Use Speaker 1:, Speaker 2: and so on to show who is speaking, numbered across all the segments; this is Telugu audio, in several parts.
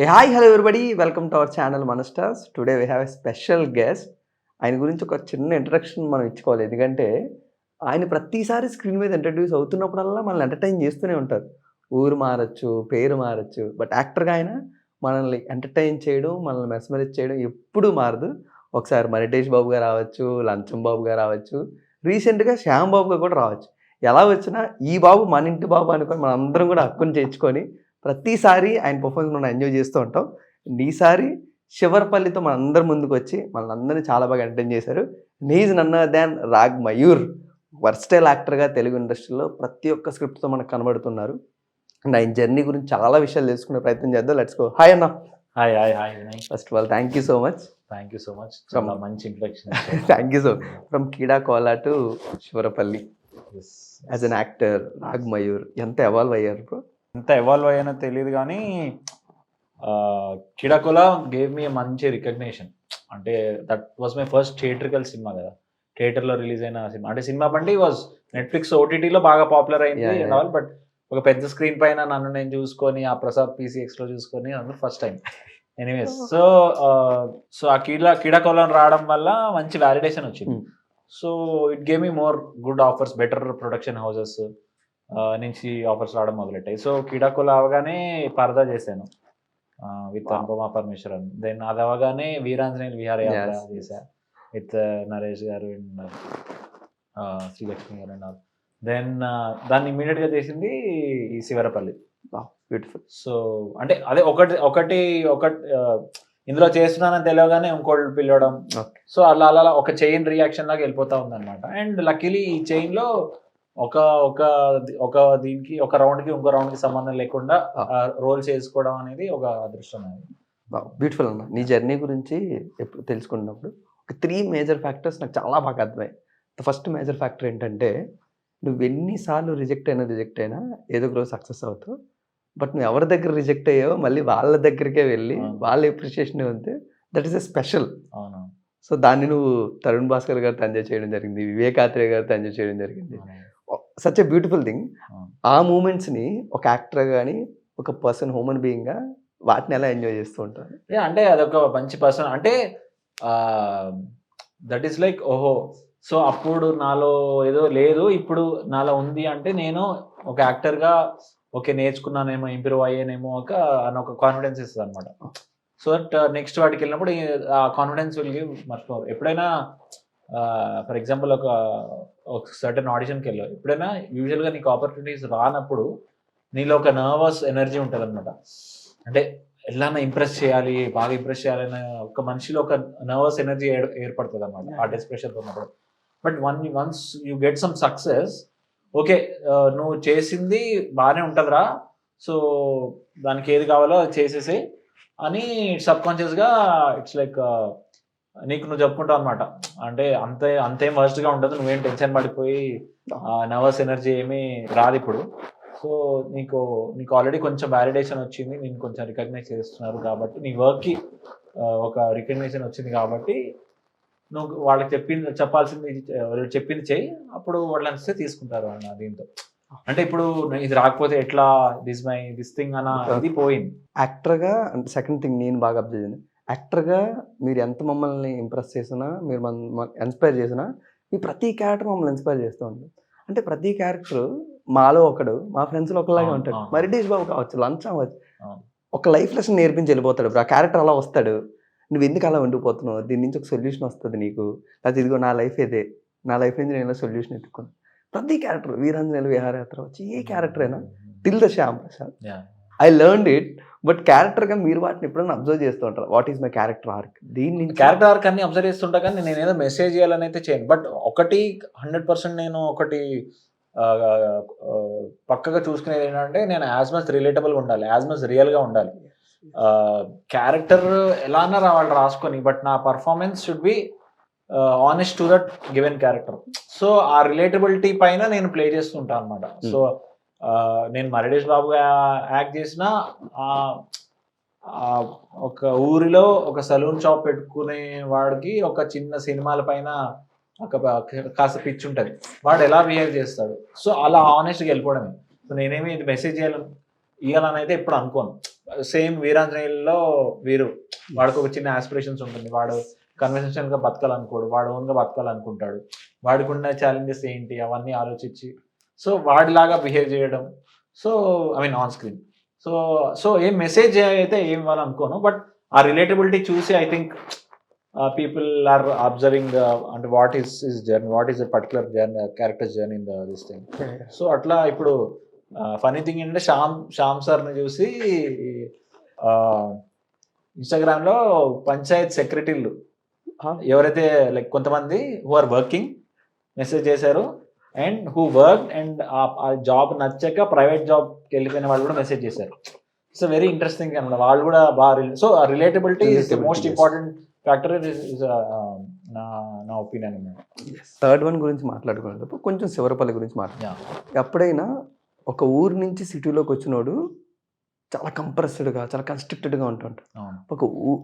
Speaker 1: Hey, hi, hello everybody. Welcome to our channel Manastars. Today we have a special guest. ఆయన గురించి ఒక చిన్న ఇంట్రడక్షన్ మనం ఇచ్చుకోవాలి. ఎందుకంటే ఆయన ప్రతిసారి స్క్రీన్ మీద ఇంట్రడ్యూస్ అవుతున్నప్పుడల్లా మనల్ని ఎంటర్టైన్ చేస్తూనే ఉంటారు. ఊరు మారచ్చు, పేరు మారచ్చు. బట్ యాక్టర్‌గా ఆయన మనల్ని ఎంటర్టైన్ చేయడం, మనల్ని మెస్మరైజ్ చేయడం ఎప్పుడూ మారదు. ఒకసారి 'మరిటేష్ బాబు' గారు రావచ్చు, 'లంచం బాబు' గారు రావచ్చు, రీసెంట్‌గా 'శ్యామ్ బాబు' గారు కూడా రావచ్చు. ఎలా వచ్చినా ఈ బాబు మన ఇంటి బాబు అనుకొని మనందరం కూడా హక్కున చేర్చుకొని ప్రతిసారి ఆయన పర్ఫార్మెన్స్ మనం ఎంజాయ్ చేస్తూ ఉంటాం. ఈసారి శివరపల్లితో మనందరి ముందుకొచ్చి మనల్నందరిని చాలా బాగా ఎంటర్‌టైన్ చేశారు. He is none other than Rag Mayur. Versatile యాక్టర్‌గా తెలుగు ఇండస్ట్రీలో ప్రతి ఒక్క స్క్రిప్ట్‌తో మనకు కనబడుతున్నారు. అండ్ ఆయన జర్నీ గురించి చాలా విషయాలు తెలుసుకునే ప్రయత్నం చేద్దాం. Let's go. హాయ్ అన్న.
Speaker 2: Hi hi hi Vinay.
Speaker 1: First of all thank you so much.
Speaker 2: Thank you so much. చాలా మంచి introduction.
Speaker 1: Thank you so much. From Keedaa Cola to Shivarapalli as an actor Rag Mayur ఎంత ఎవాల్వ్ అయ్యారు బ్రో?
Speaker 2: ఎంత ఎవాల్వ్ అయ్యానో తెలియదు కానీ కిడాకోలా గేవ్ మీ మంచి రికగ్నేషన్. అంటే that was my first theatrical cinema కదా, థియేటర్లో రిలీజ్ అయిన సినిమా. అంటే సినిమా బండి వాజ్ నెట్ఫ్లిక్స్ ఓటీటీలో బాగా పాపులర్ అయింది అండ్ ఆల్. బట్ ఒక పెద్ద స్క్రీన్ పైన నన్ను నేను చూసుకొని ఆ ప్రసాద్ పీసీఎక్స్లో చూసుకొని అందులో ఫస్ట్ టైం. ఎనీవేస్ సో ఆ కిడాకోలాని రావడం వల్ల మంచి వ్యాలిడేషన్ వచ్చింది. So it gave me more good offers, better production houses నుంచి ఆఫర్స్ రావడం మొదలెట్టాయి. సో కిడాకోలా అవగానే పరదా చేశాను విత్ అనుపమ పరమేశ్వరన్. దెన్ అది అవగానే వీరాంజనేయులు విహారయాత్ర చేశా విత్ నరేష్ గారు అండ్ శ్రీలక్ష్మి గారు అండ్ ఆల్. దెన్ దాన్ని ఇమీడియట్గా చేసింది ఈ శివరపల్లి.
Speaker 1: బ్యూటిఫుల్.
Speaker 2: సో అంటే అదే ఒకటి ఇందులో చేస్తున్నానని తెలియగానే ఇంకోళ్ళు పిలవడం. సో అలా అలా ఒక చైన్ రియాక్షన్ లాగా వెళ్ళిపోతా ఉందన్నమాట. అండ్ లక్కీలీ ఈ చైన్లో ఒక దీనికి ఒక రౌండ్కి ఇంకో రౌండ్కి సంబంధం లేకుండా రోల్ చేసుకోవడం అనేది ఒక అదృష్టం.
Speaker 1: బ్యూటిఫుల్ అన్న. నీ జర్నీ గురించి ఎప్పుడు తెలుసుకున్నప్పుడు ఒక 3 మేజర్ ఫ్యాక్టర్స్ నాకు చాలా బాగా అర్థమయ్యాయి. ఫస్ట్ మేజర్ ఫ్యాక్టర్ ఏంటంటే నువ్వు ఎన్నిసార్లు రిజెక్ట్ అయినా ఏదో ఒక రోజు సక్సెస్ అవుతావు. బట్ నువ్వు ఎవరి దగ్గర రిజెక్ట్ అయ్యావో మళ్ళీ వాళ్ళ దగ్గరికే వెళ్ళి వాళ్ళ ఎప్రిషియేషన్ ఉంది. That is a special. So దాన్ని నువ్వు తరుణ్ భాస్కర్ గారితో ఎంజాయ్ చేయడం జరిగింది, వివేక్ ఆత్రేయ గారితో ఎంజాయ్ చేయడం జరిగింది. Such a beautiful thing. ఆ మూమెంట్స్ని ఒక యాక్టర్ కానీ ఒక పర్సన్ హ్యూమన్ బీయింగ్గా వాటిని ఎలా ఎంజాయ్ చేస్తూ ఉంటారు?
Speaker 2: అంటే అదొక మంచి పర్సన్. అంటే దట్ ఈస్ లైక్ ఓహో, సో అప్పుడు నాలో ఏదో లేదు, ఇప్పుడు నాలో ఉంది. అంటే నేను ఒక యాక్టర్గా ఓకే నేర్చుకున్నానేమో, ఇంప్రూవ్ అయ్యానేమో ఒక కాన్ఫిడెన్స్ ఇస్తుంది అనమాట. సో దట్ నెక్స్ట్ వాటికి వెళ్ళినప్పుడు ఆ confidence will give much more. ఎప్పుడైనా ఫర్ ఎగ్జాంపుల్ ఒక సర్టన్ ఆడిషన్కి వెళ్ళావు, ఎప్పుడైనా యూజువల్గా నీకు ఆపర్చునిటీస్ రానప్పుడు నీలో ఒక నర్వస్ ఎనర్జీ ఉంటుంది అనమాట. అంటే ఎలా ఇంప్రెస్ చేయాలి, బాగా ఇంప్రెస్ చేయాలనే ఒక మనిషిలో ఒక నర్వస్ ఎనర్జీ ఏర్పడుతుంది అనమాట ఆ డెస్ప్రెషన్ ఉన్నప్పుడు. But once you get some success, okay నువ్వు చేసింది బాగానే ఉంటుందిరా, సో దానికి ఏది కావాలో అది చేసేసి అని సబ్ కాన్షియస్గా ఇట్స్ లైక్ నీకు నువ్వు చెప్పుకుంటావు అనమాట. అంటే అంతేం వర్స్ట్గా ఉండదు, నువ్వేం టెన్షన్ పడిపోయి నర్వస్ ఎనర్జీ ఏమీ రాదు ఇప్పుడు. సో నీకు ఆల్రెడీ కొంచెం వ్యాలిడేషన్ వచ్చింది, నేను కొంచెం రికగ్నైజ్ చేస్తున్నారు కాబట్టి, నీ వర్క్కి ఒక రికగ్నిషన్ వచ్చింది కాబట్టి నువ్వు వాళ్ళకి చెప్పింది చెయ్యి, అప్పుడు వాళ్ళు అనిస్తే తీసుకుంటారు అన్న దీంతో. అంటే ఇప్పుడు ఇది రాకపోతే ఎట్లా, దిస్ థింగ్ అన్న ఇది పోయింది.
Speaker 1: యాక్టర్గా అంటే సెకండ్ థింగ్ నేను బాగా అబ్జర్వ్ చేసింది, యాక్టర్గా మీరు ఎంత మమ్మల్ని ఇంప్రెస్ చేసినా, మీరు ఇన్స్పైర్ చేసినా, మీ ప్రతి క్యారెక్టర్ మమ్మల్ని ఇన్స్పైర్ చేస్తూ ఉంటుంది. అంటే ప్రతి క్యారెక్టర్ మాలో ఒకడు, మా ఫ్రెండ్స్లో ఒకలాగే ఉంటాడు. మరిటేష్ బాబు కావచ్చు, లంచం అవ్వచ్చు, ఒక లైఫ్ లెసన్ నేర్పించి వెళ్ళిపోతాడు. ఇప్పుడు ఆ క్యారెక్టర్ అలా వస్తాడు, నువ్వు ఎందుకు అలా ఉండిపోతున్నావు, దీని నుంచి ఒక సొల్యూషన్ వస్తుంది నీకు, లేకపోతే ఇదిగో నా లైఫ్ ఇదే, నా లైఫ్ నుంచి నేను సొల్యూషన్ ఎత్తుకున్నాను. ప్రతి క్యారెక్టర్, వీరాంజనేయులు విహారయాత్ర వచ్చి ఏ క్యారెక్టర్ అయినా till the Shyam Prasad I learned it. But క్యారెక్టర్గా మీరు వాటిని ఎప్పుడైనా అబ్జర్వ్ చేస్తూ ఉంటారు, what is my character arc, దీన్ని
Speaker 2: క్యారెక్టర్ ఆర్క్ అన్ని అబ్జర్వ్ చేస్తుంటా కానీ నేను ఏదో మెసేజ్ చేయాలని అయితే చేయను. బట్ 100% నేను పక్కగా చూసుకునేది ఏంటంటే, నేను యాజ్ మచ్ రిలేటబుల్గా ఉండాలి, యాజ్ మచ్ రియల్గా ఉండాలి. క్యారెక్టర్ ఎలా అన్నా వాళ్ళు రాసుకొని, బట్ నా performance should be honest to that given character. So ఆ రిలేటబిలిటీ పైన నేను ప్లే చేస్తుంటాను అనమాట. సో నేను మరిటేష్ బాబుగా యాక్ట్ చేసిన ఒక ఊరిలో ఒక సలూన్ షాప్ పెట్టుకునే వాడికి ఒక చిన్న సినిమాల పైన కాస్త పిచ్చి ఉంటుంది, వాడు ఎలా బిహేవ్ చేస్తాడు. సో అలా ఆనెస్ట్గా వెళ్ళిపోవడమే. సో నేనేమి ఇది మెసేజ్ చేయాలని ఇవ్వాలని అయితే ఎప్పుడు అనుకోను. సేమ్ వీరాంజనేయుల్లో వీరు వాడికి ఒక చిన్న ఆస్పిరేషన్స్ ఉంటుంది. వాడు కన్వెన్షనల్గా బతకాలనుకోడు, వాడు ఓన్గా బతకాలనుకుంటాడు. వాడికి ఉన్న ఛాలెంజెస్ ఏంటి అవన్నీ ఆలోచించి సో వాడిలాగా బిహేవ్ చేయడం. So I mean on screen. So so ఏం మెసేజ్ అయితే ఏం ఇవ్వాలనుకోను, బట్ ఆ రిలేటబిలిటీ చూసి I think people are observing అంటే what is journey, what is the particular journey, characters journey in this thing. So అట్లా ఇప్పుడు ఫనీ థింగ్ ఏంటంటే శ్యామ్ సార్ని చూసి ఇన్స్టాగ్రామ్లో పంచాయత్ సెక్రటరీలు ఎవరైతే లైక్ కొంతమంది హూ ఆర్ వర్కింగ్ మెసేజ్ చేశారు, అండ్ హూ వర్క్ అండ్ ఆ జాబ్ నచ్చక ప్రైవేట్ జాబ్కి వెళ్ళిపోయిన వాళ్ళు కూడా మెసేజ్ చేశారు. ఇట్స్ వెరీ ఇంట్రెస్టింగ్ అనమాట. వాళ్ళు కూడా బాగా so relatability is the most important factor నా ఒపీనియన్ అన్నమాట.
Speaker 1: థర్డ్ వన్ గురించి మాట్లాడుకునేటప్పుడు కొంచెం శివరపల్లి గురించి మాట్లాడాలి. ఎప్పుడైనా ఒక ఊరు నుంచి సిటీలోకి వచ్చినోడు చాలా కంప్రెస్డ్గా, చాలా కన్స్ట్రిక్టెడ్గా ఉంటుంటాడు.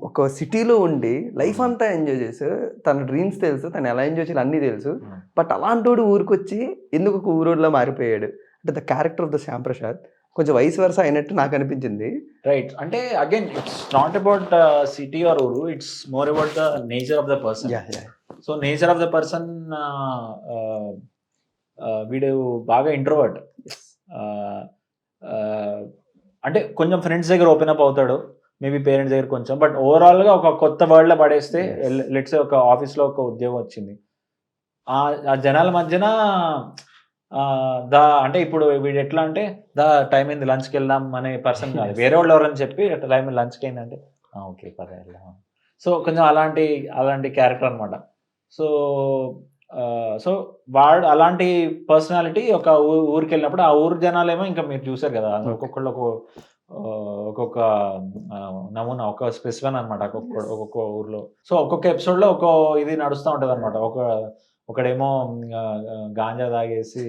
Speaker 1: ఒక సిటీలో ఉండి లైఫ్ అంతా ఎంజాయ్ చేసి తన డ్రీమ్స్ తెలుసు, తను ఎలా ఎంజాయ్ చేయాలి అన్నీ తెలుసు. బట్ అలాంటి ఊరికి వచ్చి ఎందుకు ఒక ఊరోడ్లో మారిపోయాడు అంటే the character of the Shyam Prasad కొంచెం వయసు వరుస అయినట్టు నాకు అనిపించింది.
Speaker 2: రైట్, అంటే again it's not about city or ఊరు, it's more about the nature of the person. So nature of the person వీడు బాగా ఇంట్రోవర్ట్, అంటే కొంచెం ఫ్రెండ్స్ దగ్గర ఓపెన్ అప్ అవుతాడు, మేబీ పేరెంట్స్ దగ్గర కొంచెం, బట్ ఓవరాల్గా ఒక కొత్త వరల్డ్లో పడేస్తే లెట్స్ ఒక ఆఫీస్లో ఒక ఉద్యోగం వచ్చింది, ఆ జనాల మధ్యన అంటే ఇప్పుడు వీడు ఎట్లా అంటే టైం అయింది లంచ్కి వెళ్దాం అనే పర్సన్ కాదు. వేరే వాళ్ళు ఎవరని చెప్పి టైం లంచ్కి అయిందంటే ఓకే పద వెళ్దాం. సో కొంచెం అలాంటి క్యారెక్టర్ అనమాట. సో వాడు అలాంటి పర్సనాలిటీ ఒక ఊరికి వెళ్ళినప్పుడు ఆ ఊరు జనాలేమో ఇంకా మీరు చూసారు కదా, ఒక్కొక్కళ్ళు ఒక్కొక్క నమూనా, ఒక స్పెసిఫిక్ అనమాట ఒక్కొక్క ఊర్లో. సో ఒక్కొక్క ఎపిసోడ్లో ఒక్కో ఇది నడుస్తూ ఉంటుంది అనమాట. ఒకడేమో గాంజా తాగేసి,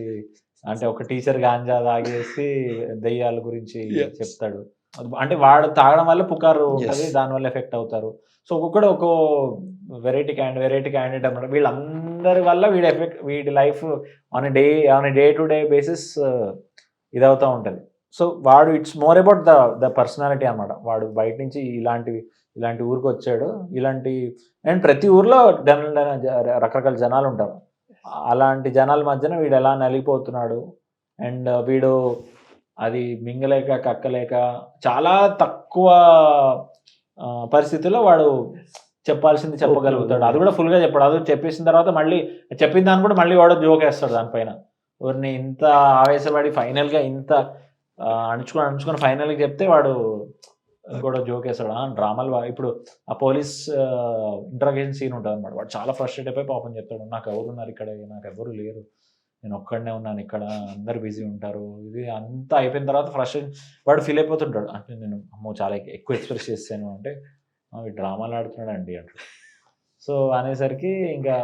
Speaker 2: అంటే ఒక టీచర్ గాంజా తాగేసి దెయ్యాల గురించి చెప్తాడు. అంటే వాడు తాగడం వల్ల పుకారు ఉంటుంది, దానివల్ల ఎఫెక్ట్ అవుతారు. సో ఒక్కొక్కడు ఒక్కో వెరైటీ క్యాండిడేట్ అనమాట. వీళ్ళందరి వల్ల వీడి life on day to day basis ఇదవుతూ ఉంటుంది. సో వాడు it's more about the personality అనమాట. వాడు బయట నుంచి ఇలాంటి ఊరికి వచ్చాడు, అండ్ ప్రతి ఊర్లో రకరకాల జనాలు ఉంటారు. అలాంటి జనాల మధ్యన వీడు ఎలా నలిగిపోతున్నాడు, అండ్ వీడు అది మింగలేక కక్కలేక చాలా తక్కువ పరిస్థితుల్లో వాడు చెప్పాల్సింది చెప్పగలుగుతాడు. అది కూడా ఫుల్గా చెప్పాడు. అది చెప్పేసిన తర్వాత మళ్ళీ చెప్పిన దాన్ని కూడా మళ్ళీ వాడు జోక్ వేస్తాడు దానిపైన. ఎవరిని ఇంత ఆవేశపడి ఫైనల్గా ఇంత అణుచుకొని ఫైనల్గా చెప్తే వాడు కూడా జోక్ వేస్తాడు. డ్రామాలు ఇప్పుడు ఆ పోలీస్ ఇంటరాగేషన్ సీన్ ఉంటుంది అనమాట. వాడు చాలా ఫ్రస్ట్రేట్ అయిపోయి పాపం చెప్తాడు, నాకు ఎవరున్నారు ఇక్కడ, నాకు ఎవరు లేరు, నేను ఒక్కడనే ఉన్నాను ఇక్కడ, అందరు బిజీ ఉంటారు. ఇది అంతా అయిపోయిన తర్వాత ఫ్రస్ట్రేషన్ వాడు ఫీల్ అయిపోతుంటాడు. అంటే నేను చాలా ఎక్కువ ఎక్స్ప్రెస్ చేస్తాను అంటే డ్రామాలు ఆడుతున్నాడు అండి అంటాడు. సో అనేసరికి ఇంకా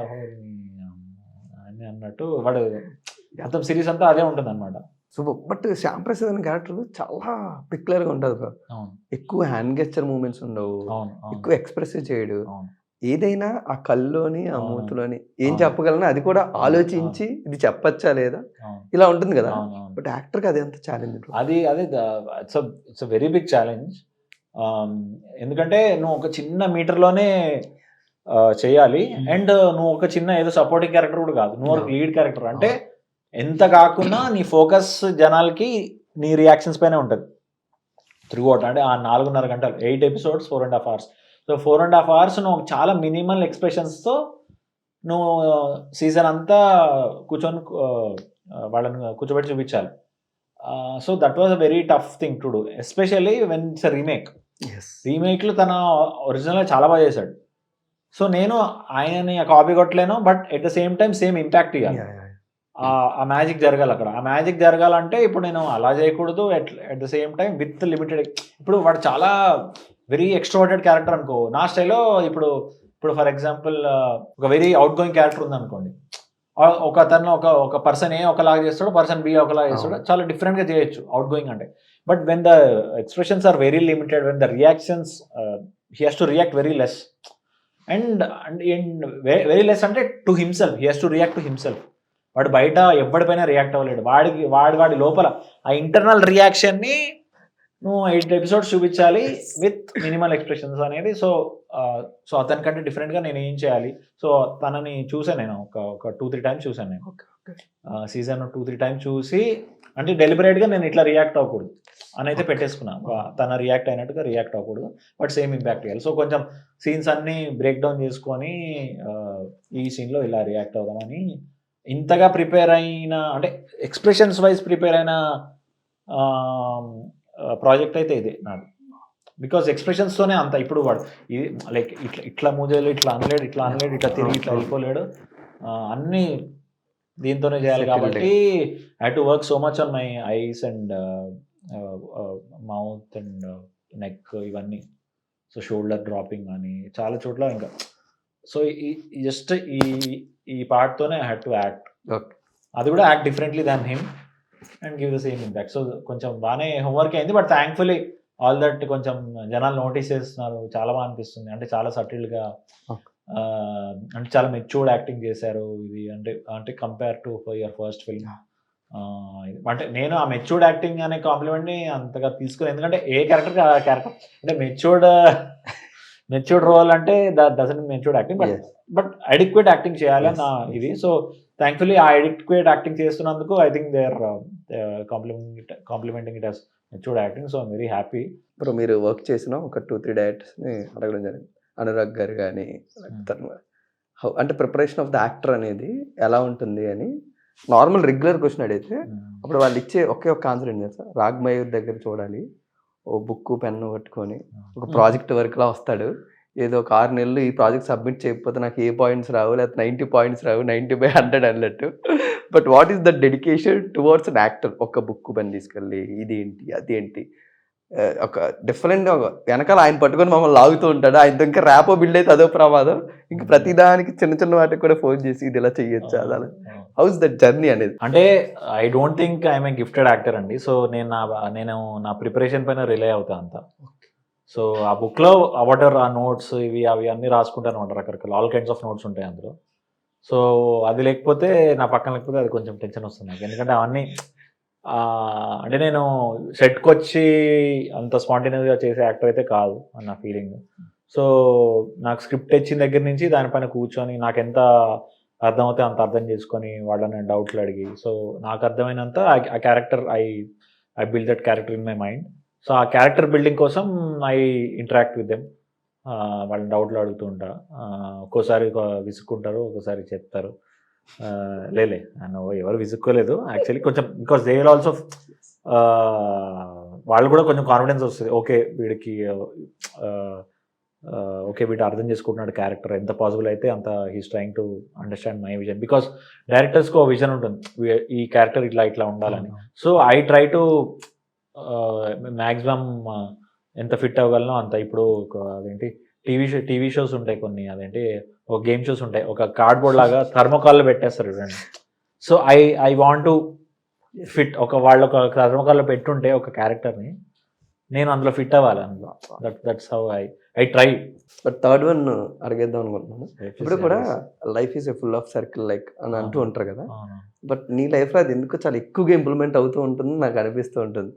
Speaker 2: అని అన్నట్టు వాడు మొత్తం సిరీస్ అంతా అదే ఉంటుంది అనమాట.
Speaker 1: సూపర్. బట్ శ్యామ్ ప్రసాద్ అనే క్యారెక్టర్ చాలా పిక్యులర్గా ఉంటుంది. ఎక్కువ హ్యాండ్ గెస్చర్ మూమెంట్స్ ఉండవు, ఎక్కువ ఎక్స్ప్రెసివ్ చేయడు. ఏదైనా ఆ కళ్ళలోని ఆ మూతులోని ఏం చెప్పగలనా అది కూడా ఆలోచించి ఇది చెప్పచ్చా లేదా ఇలా ఉంటుంది కదా. బట్ యాక్టర్కి అది ఎంత ఛాలెంజ్.
Speaker 2: అది ఇట్స్ వెరీ బిగ్ ఛాలెంజ్. ఎందుకంటే నువ్వు ఒక చిన్న మీటర్లోనే చేయాలి, అండ్ నువ్వు ఒక చిన్న ఏదో సపోర్టింగ్ క్యారెక్టర్ కూడా కాదు, నువ్వు ఒక లీడ్ క్యారెక్టర్. అంటే ఎంత కాకుండా నీ ఫోకస్ జనాలకి నీ రియాక్షన్స్ పైనే ఉంటుంది త్రూ అవుట్. అంటే ఆ 4.5 గంటలు 8 ఎపిసోడ్స్ 4.5 hours. సో 4.5 hours నువ్వు చాలా మినిమల్ ఎక్స్ప్రెషన్స్తో నువ్వు సీజన్ అంతా కూర్చొని వాళ్ళని కూర్చోబెట్టి చూపించాలి. So that was a very tough thing to do, especially when it's a రీమేక్లో తన ఒరిజినల్గా చాలా బాగా చేశాడు. సో నేను ఆయనని కాపీ కొట్టలేను, but at the same time same impact ఇవ్వాలి. ఆ మ్యాజిక్ జరగాలి అక్కడ. ఆ మ్యాజిక్ జరగాలంటే ఇప్పుడు నేను అలా చేయకూడదు, at the same time with limited. ఇప్పుడు వాడు చాలా వెరీ ఎక్స్ట్రోవర్టెడ్ క్యారెక్టర్ అనుకో నా స్టైల్లో. ఇప్పుడు ఫర్ ఎగ్జాంపుల్ ఒక వెరీ అవుట్ గోయింగ్ క్యారెక్టర్ ఉంది అనుకోండి, ఒక పర్సన్ ఏ ఒకలాగా చేస్తాడు, పర్సన్ బి ఒకలాగా చేస్తాడు, చాలా డిఫరెంట్గా చేయొచ్చు అవుట్ గోయింగ్ అంటే. But when the expressions are very limited, when the reactions he has to react very less, and very less అంటే to himself, he has to react to himself. వాడు బయట ఎవరిపైన రియాక్ట్ అవ్వలేడు. వాడి లోపల ఆ ఇంటర్నల్ రియాక్షన్ని నువ్వు 8 ఎపిసోడ్స్ చూపించాలి విత్ మినిమల్ ఎక్స్ప్రెషన్స్ అనేది. సో సో అతనికంటే డిఫరెంట్గా నేను ఏం చేయాలి. సో తనని చూసాను నేను ఒక 2-3 టైమ్స్ చూసాను నేను సీజన్ 2-3 టైమ్స్ చూసి, అంటే డెలిబరేట్గా నేను ఇట్లా రియాక్ట్ అవ్వకూడదు అని అయితే పెట్టేసుకున్నా. తన రియాక్ట్ అయినట్టుగా రియాక్ట్ అవ్వకూడదు, బట్ సేమ్ ఇంపాక్ట్ చేయాలి. సో కొంచెం సీన్స్ అన్నీ బ్రేక్ డౌన్ చేసుకొని ఈ సీన్లో ఇలా రియాక్ట్ అవుదామని ఇంతగా ప్రిపేర్ అయిన, అంటే ఎక్స్ప్రెషన్స్ వైజ్ ప్రిపేర్ అయిన ప్రాజెక్ట్ అయితే ఇదే నాది. బికాస్ ఎక్స్ప్రెషన్స్తోనే అంత ఇప్పుడు వాడు ఇది లైక్ ఇట్లా మూజేలు ఇట్లా అనలేడు, ఇట్లా తిరిగి ఇట్లా వెళ్ళిపోలేడు, అన్నీ దీంతోనే చేయాలి. కాబట్టి I to work so much on my eyes and mouth and neck ఇవన్నీ. సో షోల్డర్ డ్రాపింగ్ అని చాలా చోట్ల ఇంకా. సో జస్ట్ ఈ పార్ట్తోనే ఐ హ్యాడ్ టు యాక్ట్. అది కూడా act differently than him and give the same impact. So కొంచెం బాగానే హోంవర్క్ అయింది, బట్ థ్యాంక్ఫుల్లీ ఆల్ దట్ కొంచెం జనాలు నోటీస్ చేస్తున్నారు, చాలా బాగా అనిపిస్తుంది. అంటే చాలా సటిల్గా, అంటే చాలా మెచ్యూర్డ్ యాక్టింగ్ చేశారు ఇది. అంటే compare to your first film. అంటే నేను ఆ మెచ్యూర్డ్ యాక్టింగ్ అనే కాంప్లిమెంట్ని అంతగా తీసుకుని, ఎందుకంటే ఏ క్యారెక్టర్ ఆ క్యారెక్టర్ అంటే మెచ్యూర్డ్ రోల్ అంటే that doesn't matured acting, but adequate acting చేయాలని నా ఇది. సో థ్యాంక్ఫుల్లీ ఆ అడిక్వేట్ యాక్టింగ్ చేస్తున్నందుకు I think they are complimenting it as matured acting. So I'm very happy.
Speaker 1: ఇప్పుడు మీరు వర్క్ చేసిన ఒక 2-3 డైరెక్టర్స్ని అడగడం జరిగింది, అనురాగ్ గారు కానీ అంటే ప్రిపరేషన్ ఆఫ్ ద యాక్టర్ అనేది ఎలా ఉంటుంది అని నార్మల్ రెగ్యులర్ క్వశ్చన్ అడిగితే అప్పుడు వాళ్ళు ఇచ్చే ఒకే ఒక ఆన్సర్ ఏంటి సార్, రాగ్మయూర్ దగ్గర చూడాలి, ఓ బుక్ పెన్ను పట్టుకొని ఒక ప్రాజెక్ట్ వర్క్లా వస్తాడు, ఏదో ఒక 6 నెలలు ఈ ప్రాజెక్ట్ సబ్మిట్ చేయకపోతే నాకు ఏ పాయింట్స్ రావు, లేకపోతే 90 పాయింట్స్ రావు, 90/100 అన్నట్టు. But what is the dedication towards an actor? ఒక బుక్ పెన్ తీసుకెళ్ళి ఇదేంటి అదేంటి ఒక డిఫరెంట్ వెనకాల ఆయన పట్టుకొని మమ్మల్ని లాగుతూ ఉంటాడు, ఆయనతో ఇంకా ర్యాపో బిల్డ్ అయితే అదో ప్రమాదం. ఇంకా ప్రతిదానికి చిన్న చిన్న వాటికి కూడా ఫోన్ చేసి ఇది ఇలా చెయ్యొచ్చు అలా. హౌస్ దట్ జర్నీ అనేది?
Speaker 2: అంటే I don't think I'm a gifted actor అండి. సో నేను నా ప్రిపరేషన్ పైన రిలే అవుతా అంతా. సో ఆ బుక్లో వాట్ ఎవర్ ఆ నోట్స్ ఇవి అవి అన్నీ రాసుకుంటాను అనమాట, రకరకాల ఆల్ కైండ్స్ ఆఫ్ నోట్స్ ఉంటాయి అందులో. సో అది లేకపోతే నా పక్కన లేకపోతే అది కొంచెం టెన్షన్ వస్తుంది నాకు, ఎందుకంటే అవన్నీ అంటే నేను సెట్కి వచ్చి అంత స్పాంటేనియస్గా చేసే యాక్టర్ అయితే కాదు అని నా ఫీలింగ్. సో నాకు స్క్రిప్ట్ ఇచ్చిన దగ్గర నుంచి దానిపైన కూర్చొని నాకు ఎంత అర్థమవుతే అంత అర్థం చేసుకొని వాళ్ళని డౌట్లు అడిగి, సో నాకు అర్థమైనంత ఆ character I build that character in my mind. So ఆ క్యారెక్టర్ బిల్డింగ్ కోసం ఐ ఇంటరాక్ట్ విత్ దెమ్, వాళ్ళని డౌట్లు అడుగుతూ ఉంటా. ఒక్కోసారి విసుక్కుంటారు, ఒక్కోసారి చెప్తారు. లేలే ఎవరు విసుక్కోలేదు యాక్చువల్లీ, కొంచెం బికాస్ దే ఆర్ ఆల్సో వాళ్ళు కూడా కొంచెం కాన్ఫిడెన్స్ వస్తుంది. ఓకే వీడికి ఓకే వీడు అర్థం చేసుకుంటున్నాడు క్యారెక్టర్, ఎంత పాసిబుల్ అయితే అంత he's trying to understand my vision. Because డైరెక్టర్స్కి ఒక విజన్ ఉంటుంది, ఈ క్యారెక్టర్ ఇట్లా ఉండాలని. So I try to maximum ఎంత ఫిట్ అవ్వగలనో అంత. ఇప్పుడు అదేంటి టీవీ షోస్ ఉంటాయి కొన్ని, అదేంటి ఒక గేమ్ షోస్ ఉంటాయి, ఒక కార్డ్బోర్డ్ లాగా థర్మోకాల్లో పెట్టేస్తారు చూడండి. So I want to fit, వాళ్ళు ఒక థర్మోకాల్లో పెట్టుంటే ఒక క్యారెక్టర్ని నేను అందులో ఫిట్ అవ్వాలి అందులో. That's how I try.
Speaker 1: But third one అడిగేద్దాం అనుకుంటున్నాను. ఇప్పుడు కూడా life is a full of circle like అని అంటూ ఉంటారు కదా, బట్ నీ లైఫ్లో అది ఎందుకు చాలా ఎక్కువగా ఇంప్లిమెంట్ అవుతూ ఉంటుంది నాకు అనిపిస్తూ ఉంటుంది.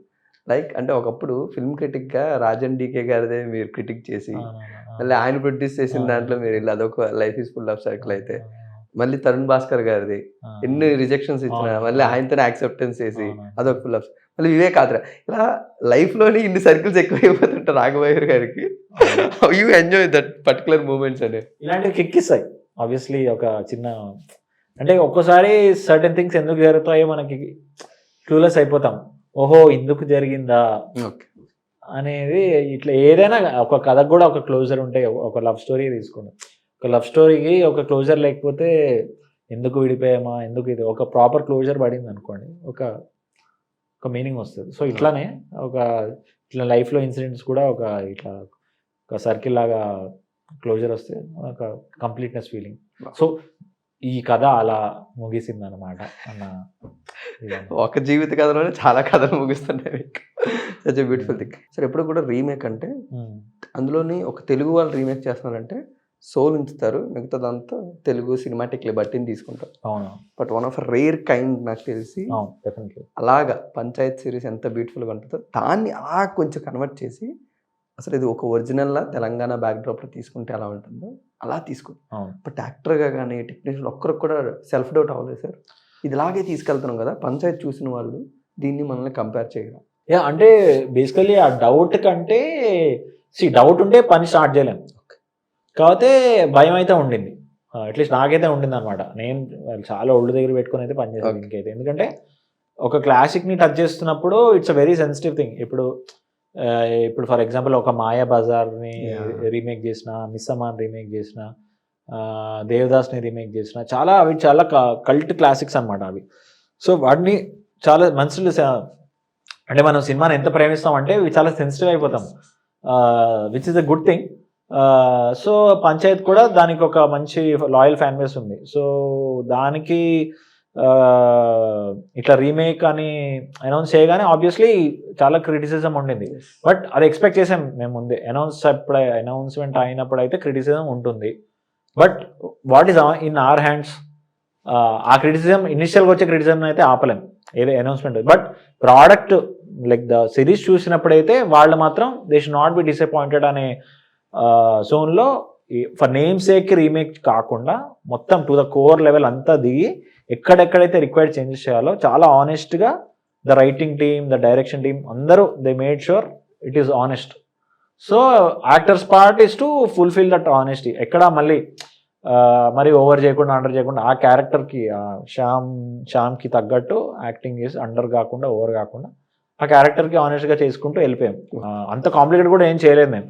Speaker 1: లైక్ అంటే ఒకప్పుడు ఫిల్మ్ క్రిటిక్గా రాజన్ డీకే గారిదే మీరు క్రిటిక్ చేసి, మళ్ళీ ఆయన ప్రొడ్యూస్ చేసిన దాంట్లో మీరు ఇలా అదొక life is full of circle అయితే, మళ్ళీ తరుణ్ భాస్కర్ గారిది ఎన్ని రిజెక్షన్స్ ఇచ్చినా మళ్ళీ ఆయనతోనే యాక్సెప్టెన్స్ చేసి అదొక ఫుల్ ఆఫ్, మళ్ళీ వివేక్ ఆత్రేయ, ఇలా లైఫ్లోని ఇన్ని సర్కిల్స్ ఎక్కువైపోతుంటారు రాఘవయ్య గారికి. You enjoy that particular moments అనే
Speaker 2: ఇలాంటివి కిక్కిస్తాయి ఆబ్వియస్లీ. ఒక చిన్న అంటే ఒక్కోసారి సర్టెన్ థింగ్స్ ఎందుకు జరుగుతాయో మనకి క్లూలెస్ అయిపోతాం, ఓహో ఎందుకు జరిగిందా అనేది. ఇట్లా ఏదైనా ఒక కథకు కూడా ఒక క్లోజర్ ఉంటే, ఒక లవ్ స్టోరీ తీసుకోండి, ఒక లవ్ స్టోరీకి ఒక క్లోజర్ లేకపోతే ఎందుకు విడిపోయామా, ఎందుకు ఇది ఒక ప్రాపర్ క్లోజర్ పడింది అనుకోండి, ఒక మీనింగ్ వస్తుంది. సో ఇట్లానే ఇట్లా లైఫ్లో ఇన్సిడెంట్స్ కూడా ఇట్లా ఒక సర్కిల్ లాగా క్లోజర్ వస్తే ఒక కంప్లీట్నెస్ ఫీలింగ్. సో ఈ కథ అలా ముగిసింది అనమాట అన్న.
Speaker 1: ఒక జీవిత కథలోనే చాలా కథలు ముగిస్తున్నాయి. Such a beautiful thing. Sir ఎప్పుడు కూడా రీమేక్ అంటే అందులోని ఒక తెలుగు వాళ్ళు రీమేక్ చేస్తున్నారంటే సోల్ ఉంచుతారు, మిగతాదంతా తెలుగు సినిమాటిక్లీ బట్టిని తీసుకుంటారు.
Speaker 2: అవును
Speaker 1: but one of rare kind నాకు తెలిసి
Speaker 2: అవును డెఫినెట్లీ.
Speaker 1: అలాగా పంచాయత్ సిరీస్ ఎంత బ్యూటిఫుల్గా ఉంటుందో దాన్ని అలా కొంచెం కన్వర్ట్ చేసి అసలు ఇది ఒక ఒరిజినల్లా తెలంగాణ బ్యాక్డ్రాప్లో తీసుకుంటే ఎలా ఉంటుందో అలా తీసుకుంటాం.
Speaker 2: అవును
Speaker 1: బట్ యాక్టర్గా కానీ టెక్నీషియన్ ఒక్కరికి కూడా సెల్ఫ్ డౌట్ అవ్వలేదు సార్, ఇది ఇలాగే తీసుకెళ్తున్నాం కదా, పంచాయత్ చూసిన వాళ్ళు దీన్ని మనల్ని కంపేర్ చేయడం.
Speaker 2: యా అంటే బేసికలీ ఆ డౌట్ కంటే డౌట్ ఉంటే పని స్టార్ట్ చేయలేము, కాకపోతే భయం అయితే ఉండింది, అట్లీస్ట్ నాకైతే ఉండింది అనమాట. నేను చాలా ఒళ్ళు దగ్గర పెట్టుకుని అయితే పనిచేసాను ఇంకైతే, ఎందుకంటే ఒక క్లాసిక్ని టచ్ చేస్తున్నప్పుడు it's a very sensitive thing. ఇప్పుడు ఫర్ ఎగ్జాంపుల్ ఒక మాయా బజార్ని రీమేక్ చేసిన, మిస్సమాన్ రీమేక్ చేసిన, దేవదాస్ని రీమేక్ చేసిన, అవి చాలా కల్ట్ క్లాసిక్స్ అనమాట అవి. సో వాటిని చాలా మనుషులు అంటే మనం సినిమాని ఎంత ప్రేమిస్తామంటే ఇవి చాలా సెన్సిటివ్ అయిపోతాం, which is a good thing. So Panchayat కూడా దానికి ఒక మంచి లాయల్ ఫ్యాన్ బేస్ ఉంది. సో దానికి ఇట్లా రీమేక్ అని అనౌన్స్ చేయగానే ఆబ్వియస్లీ చాలా క్రిటిసిజం ఉండింది, బట్ అది ఎక్స్పెక్ట్ చేసాం మేము ముందే. అనౌన్స్మెంట్ అయినప్పుడు అయితే క్రిటిసిజం ఉంటుంది, but what is in our hands. ఆ క్రిటిసిజం ఇనిషియల్గా వచ్చే క్రిటిసిజం అయితే ఆపలేం, ఏదో announcement. But product like the series చూసినప్పుడైతే వాళ్ళు మాత్రం they should not be disappointed అనే జోన్లో ఫర్ నేమ్ సేక్ రీమేక్ కాకుండా మొత్తం టు ద కోర్ లెవెల్ అంతా దిగి ఎక్కడెక్కడైతే రిక్వైర్డ్ చేంజెస్ చేయాలో చాలా ఆనెస్ట్గా the writing team, the direction team అందరూ they made sure it is honest. So actors part is to fulfil that honesty. ఎక్కడ మళ్ళీ మరి ఓవర్ చేయకుండా అండర్ చేయకుండా ఆ క్యారెక్టర్కి శ్యామ్కి తగ్గట్టు యాక్టింగ్ చేసి అండర్ కాకుండా ఓవర్ కాకుండా ఆ క్యారెక్టర్కి ఆనెస్ట్గా చేసుకుంటూ వెళ్ళిపోయాం. అంత కాంప్లికేట్ కూడా ఏం చేయలేదు మేము,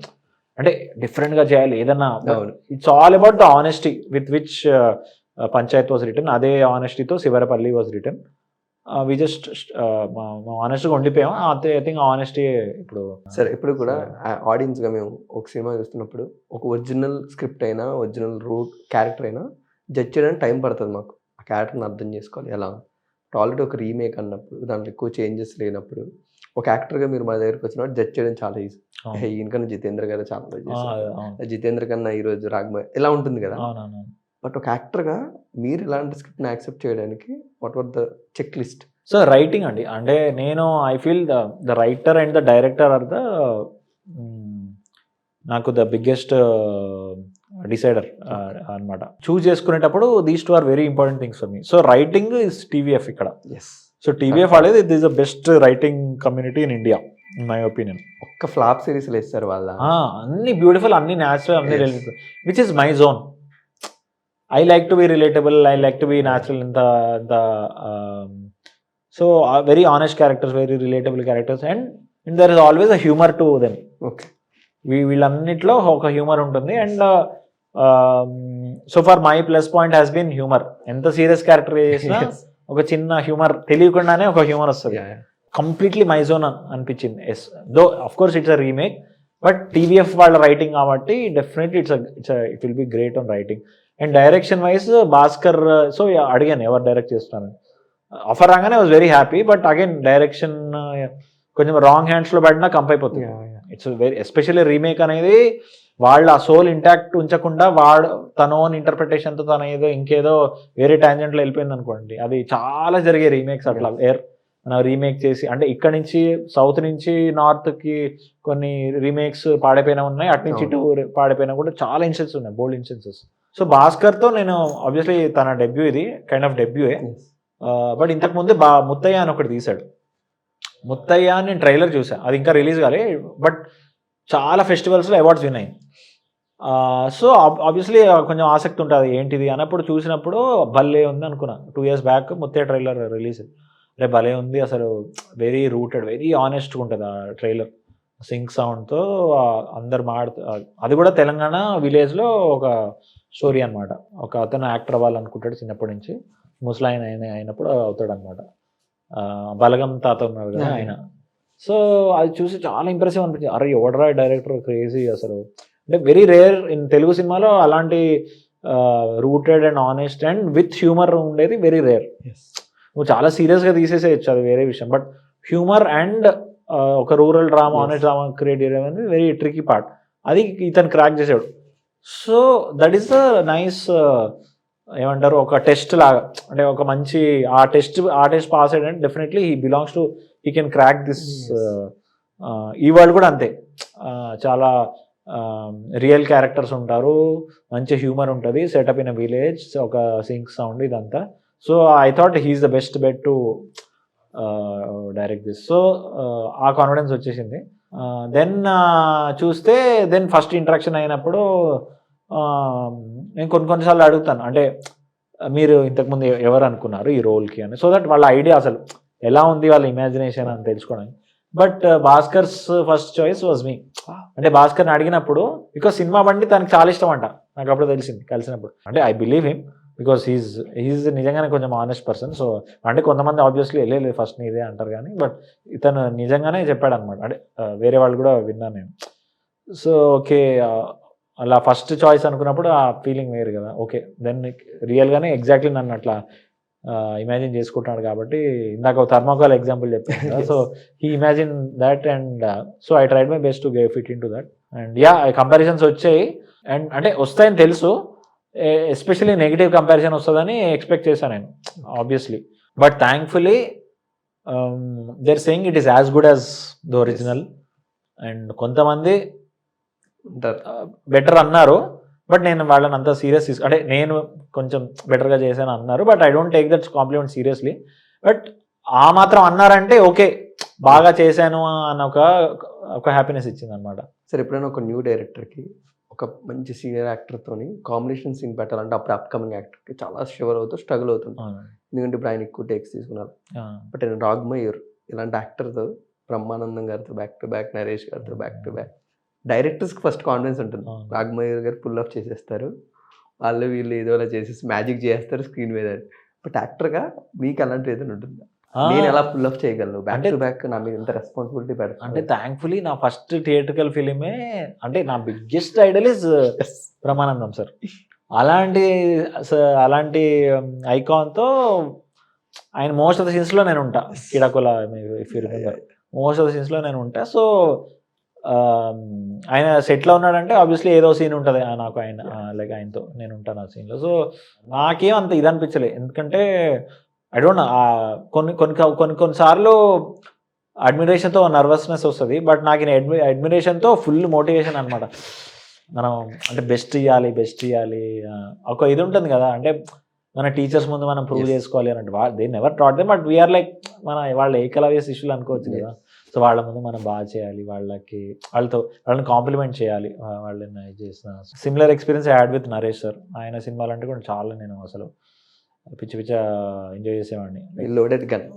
Speaker 2: అంటే డిఫరెంట్గా చేయాలి ఏదన్నా. It's all about the honesty with which Panchayat was return. అదే ఆనెస్టీతో Shivarapalli was return. We just ఆనెస్ట్గా ఉండిపోయాం. ఐ థింక్ ఆనెస్టీ ఇప్పుడు
Speaker 1: సరే. ఇప్పుడు కూడా ఆడియన్స్గా మేము ఒక సినిమా చూస్తున్నప్పుడు ఒక ఒరిజినల్ స్క్రిప్ట్ అయినా ఒరిజినల్ రూట్ క్యారెక్టర్ అయినా జడ్జ్ చేయడానికి టైం పడుతుంది మాకు, ఆ క్యారెక్టర్ని అర్థం చేసుకోవాలి ఎలా. ఆల్రెడీ ఒక రీమేక్ అన్నప్పుడు దాంట్లో ఎక్కువ చేంజెస్ లేనప్పుడు ఒక యాక్టర్గా మీరు మా దగ్గరికి వచ్చినప్పుడు జడ్జ్ చేయడం చాలా ఈజీ. ఈయనకన్నా జితేంద్ర గారు చాలా చేశారు, జితేంద్ర కన్నా ఈరోజు రాఘవ ఇలా ఉంటుంది కదా. బట్ ఒక యాక్టర్గా మీరు ఇలాంటి స్క్రిప్ట్ని యాక్సెప్ట్ చేయడానికి what were the check list?
Speaker 2: So writing అండి, అంటే నేను I feel the writer and the director are the నాకు ద బిగ్గెస్ట్ డిసైడర్ అనమాట. చూస్ చేసుకునేటప్పుడు these two are very important things for me. So writing is TVF ఇక్కడ. సో టీవీఎఫ్ అనేది it is the best writing community in India in my opinion.
Speaker 1: ఒక్క ఫ్లాప్ సిరీస్ వేస్తారు వాళ్ళ,
Speaker 2: అన్ని బ్యూటిఫుల్, అన్ని న్యాచురల్, అన్ని relatable, which is my zone. I like to be relatable, I like to be natural in the so very honest characters, very relatable characters, and there is always a humor to them.
Speaker 1: Okay.
Speaker 2: వీళ్ళన్నిట్లో ఒక హ్యూమర్ ఉంటుంది. And so for my plus point has been humour. ఎంత సీరియస్ క్యారెక్టర్ చేసినా ఒక చిన్న హ్యూమర్ తెలియకుండానే ఒక హ్యూమర్ వస్తుంది. కంప్లీట్లీ మై జోన్ అనిపించింది. Yes, though of course it's a remake, but TVF వాళ్ళ రైటింగ్ కాబట్టి definitely it will be great on writing. And direction wise Bhaskar, so అడిగాను ఎవరు డైరెక్ట్ చేస్తున్నాను, ఆఫర్ రాగానే I was very happy. But again direction కొంచెం రాంగ్ హ్యాండ్స్లో పడినా కంప్ అయిపోతుంది. ఇట్స్ వెరీ ఎస్పెషల్లీ రీమేక్ అనేది వాళ్ళు ఆ సోల్ ఇంటాక్ట్ ఉంచకుండా తన ఓన్ ఇంటర్ప్రిటేషన్తో తన ఏదో ఇంకేదో వేరే టాంజెంట్లో వెళ్ళిపోయింది అనుకోండి. అది చాలా జరిగే రీమేక్స్ అట్లా మనం రీమేక్ చేసి, అంటే ఇక్కడ నుంచి సౌత్ నుంచి నార్త్కి కొన్ని రీమేక్స్ పాడైపోయినా ఉన్నాయి, అటు నుంచి ఇటు పాడైపోయినా కూడా చాలా ఇన్స్టెన్సెస్ ఉన్నాయి, బోల్డ్ ఇన్స్టెన్సెస్. సో భాస్కర్తో నేను ఆబ్వియస్లీ తన డెబ్యూ, ఇది కైండ్ ఆఫ్ డెబ్యూయే. బట్ ఇంతకుముందు ముత్తయ్య అని ఒకటి తీశాడు. ముత్తయ్య నేను ట్రైలర్ చూసాను, అది ఇంకా రిలీజ్ కాలే, బట్ చాలా ఫెస్టివల్స్లో అవార్డ్స్ విన్నాయి. సో ఆబ్వియస్లీ కొంచెం ఆసక్తి ఉంటుంది ఏంటిది అన్నప్పుడు చూసినప్పుడు భలే ఉంది అనుకున్నా. 2 years back Muthayya trailer release, అంటే భలే ఉంది అసలు, వెరీ రూటెడ్, వెరీ ఆనెస్ట్గా ఉంటుంది ఆ ట్రైలర్. సింక్ సౌండ్తో అందరు అది కూడా తెలంగాణ విలేజ్లో ఒక స్టోరీ అనమాట. ఒక అతను యాక్టర్ అవ్వాలనుకుంటాడు చిన్నప్పటి నుంచి, ముసలాయన అయినప్పుడు అవుతాడు అనమాట. బలగం తాత ఉన్నారు కదా ఆయన. సో అది చూసి చాలా ఇంప్రెసివ్ అనిపించింది. అరే ఎవడరా డైరెక్టర్, క్రేజీ అసలు. అంటే వెరీ రేర్ ఇన్ తెలుగు సినిమాలో అలాంటి rooted and honest and with humour ఉండేది వెరీ రేర్. నువ్వు చాలా సీరియస్గా తీసేసేయచ్చు, అది వేరే విషయం. బట్ హ్యూమర్ అండ్ ఒక rural drama, honest drama create చేయడం అనేది వెరీ ట్రికీ పార్ట్. అది ఇతను క్రాక్ చేసాడు. So that is the nice ఏమంటారు ఒక టెస్ట్ లాగా, అంటే ఒక మంచి ఆ టెస్ట్ పాస్ అయ్యాడంటే definitely he belongs to he can crack this. ఈ వరల్డ్ కూడా అంతే, చాలా రియల్ క్యారెక్టర్స్ ఉంటారు, మంచి హ్యూమర్ ఉంటుంది, సెటప్ ఇన్ అ విలేజ్, ఒక సింక్ సౌండ్ ఇదంతా. So I thought he's the best bet to direct this. So ఆ కాన్ఫిడెన్స్ వచ్చేసింది. దెన్ చూస్తే దెన్ ఫస్ట్ ఇంటరాక్షన్ అయినప్పుడు నేను కొన్నిసార్లు అడుగుతాను, అంటే మీరు ఇంతకుముందు ఎవరు అనుకున్నారు ఈ రోల్కి అని, సో దట్ వాళ్ళ ఐడియా అసలు ఎలా ఉంది వాళ్ళ ఇమాజినేషన్ అని తెలుసుకోవడానికి. But Bhaskar's first choice was me. అంటే భాస్కర్ని అడిగినప్పుడు బికాస్ సినిమా బండి తనకి చాలా ఇష్టం అంట, నాకు అప్పుడు తెలిసింది కలిసినప్పుడు. అంటే I believe him because he's నిజంగానే కొంచెం ఆనెస్ట్ పర్సన్. సో అంటే కొంతమంది ఆబ్వియస్లీ వెళ్ళలేదు ఫస్ట్ ఇదే అంటారు కానీ, బట్ ఇతను నిజంగానే చెప్పాడు అనమాట. అంటే వేరే వాళ్ళు కూడా విన్నాను నేను. సో ఓకే, అలా ఫస్ట్ చాయిస్ అనుకున్నప్పుడు ఆ ఫీలింగ్ వేరు కదా. ఓకే దెన్ రియల్గానే ఎగ్జాక్ట్లీ నన్ను అట్లా ఇమాజిన్ చేసుకుంటున్నాడు కాబట్టి, ఇందాక థర్మాకోల్ ఎగ్జాంపుల్ చెప్పాను కదా. So he imagine that and so I tried my best to fit in to that. And yeah comparisons వచ్చాయి, అండ్ అంటే వస్తాయని తెలుసు, ఎస్పెషలీ నెగిటివ్ కంపారిజన్ వస్తుందని ఎక్స్పెక్ట్ చేశాను నేను obviously. But thankfully they're saying it is as good as the original. And కొంతమంది బెటర్ అన్నారు, బట్ నేను వాళ్ళని అంత సీరియస్ అంటే నేను కొంచెం బెటర్గా చేశాను అన్నారు, but I don't take that complement seriously. But ఆ మాత్రం అన్నారంటే ఓకే బాగా చేశాను అన్న ఒక హ్యాపీనెస్ ఇచ్చింది అనమాట.
Speaker 1: సరే, ఎప్పుడైనా ఒక న్యూ డైరెక్టర్కి ఒక మంచి సీనియర్ యాక్టర్తోని కాంబినేషన్ సీన్ పెట్టాలంటే అప్పుడు అప్కమింగ్ యాక్టర్కి చాలా షివర్ అవుతూ స్ట్రగుల్ అవుతుంది, ఎందుకంటే ఇప్పుడు ఆయన ఎక్కువ టేక్స్ తీసుకున్నారు. బట్ నేను రాగ్మయూర్ ఇలాంటి యాక్టర్తో, బ్రహ్మానందం గారితో బ్యాక్ టు బ్యాక్, నరేష్ గారితో బ్యాక్ టు బ్యాక్, డైరెక్టర్స్కి ఫస్ట్ కాన్ఫిడెన్స్ ఉంటుంది. రాగ్మయూర్ గారు పుల్ ఆఫ్ చేసేస్తారు, వాళ్ళు వీళ్ళు ఏదోలా చేసేసి మ్యాజిక్ చేస్తారు స్క్రీన్ మీద. బట్ యాక్టర్గా మీకు అలాంటి ఏదైనా ఉంటుందా? నేను ఎలా పుల్ ఆఫ్ చేయగలను బ్యాక్ టు బ్యాక్, నా మీద ఎంత రెస్పాన్సిబిలిటీ పెడతాను?
Speaker 2: అంటే థ్యాంక్ఫుల్లీ నా ఫస్ట్ థియేట్రికల్ ఫిలిమే, అంటే నా biggest idol is Brahmanandam sir. అలాంటి ఐకాన్తో ఆయన మోస్ట్ ఆఫ్ ద సీన్స్లో నేను ఉంటా. కిడకుల if you remember, most of the సీన్స్లో నేను ఉంటా. సో ఆయన సెట్లో ఉన్నాడంటే ఆబ్వియస్లీ ఏదో సీన్ ఉంటుంది నాకు, ఆయన లైక్ ఆయనతో నేను ఉంటాను ఆ సీన్లో. సో నాకేం అంత ఇది అనిపించలే, ఎందుకంటే ఐ డోంట్ కొన్నిసార్లు అడ్మిరేషన్తో నర్వస్నెస్ వస్తుంది, బట్ నాకు అడ్మిరేషన్తో ఫుల్ మోటివేషన్ అనమాట. మనం అంటే బెస్ట్ ఇవ్వాలి ఒక ఇది ఉంటుంది కదా, అంటే మన టీచర్స్ ముందు మనం ప్రూవ్ చేసుకోవాలి అన్నట్టు. They never taught them, but we're like వాళ్ళ ఏకలవ్య శిష్యులు అనుకోవచ్చు కదా. సో వాళ్ళ ముందు మనం బాగా చేయాలి, వాళ్ళని కాంప్లిమెంట్ చేయాలి, వాళ్ళని చేసిన. Similar experience add with Naresh sir. ఆయన సినిమాలు అంటే కూడా చాలా నేను అసలు పిచ్చి ఎంజాయ్ చేసేవాడిని.
Speaker 1: లోడెడ్ గన్,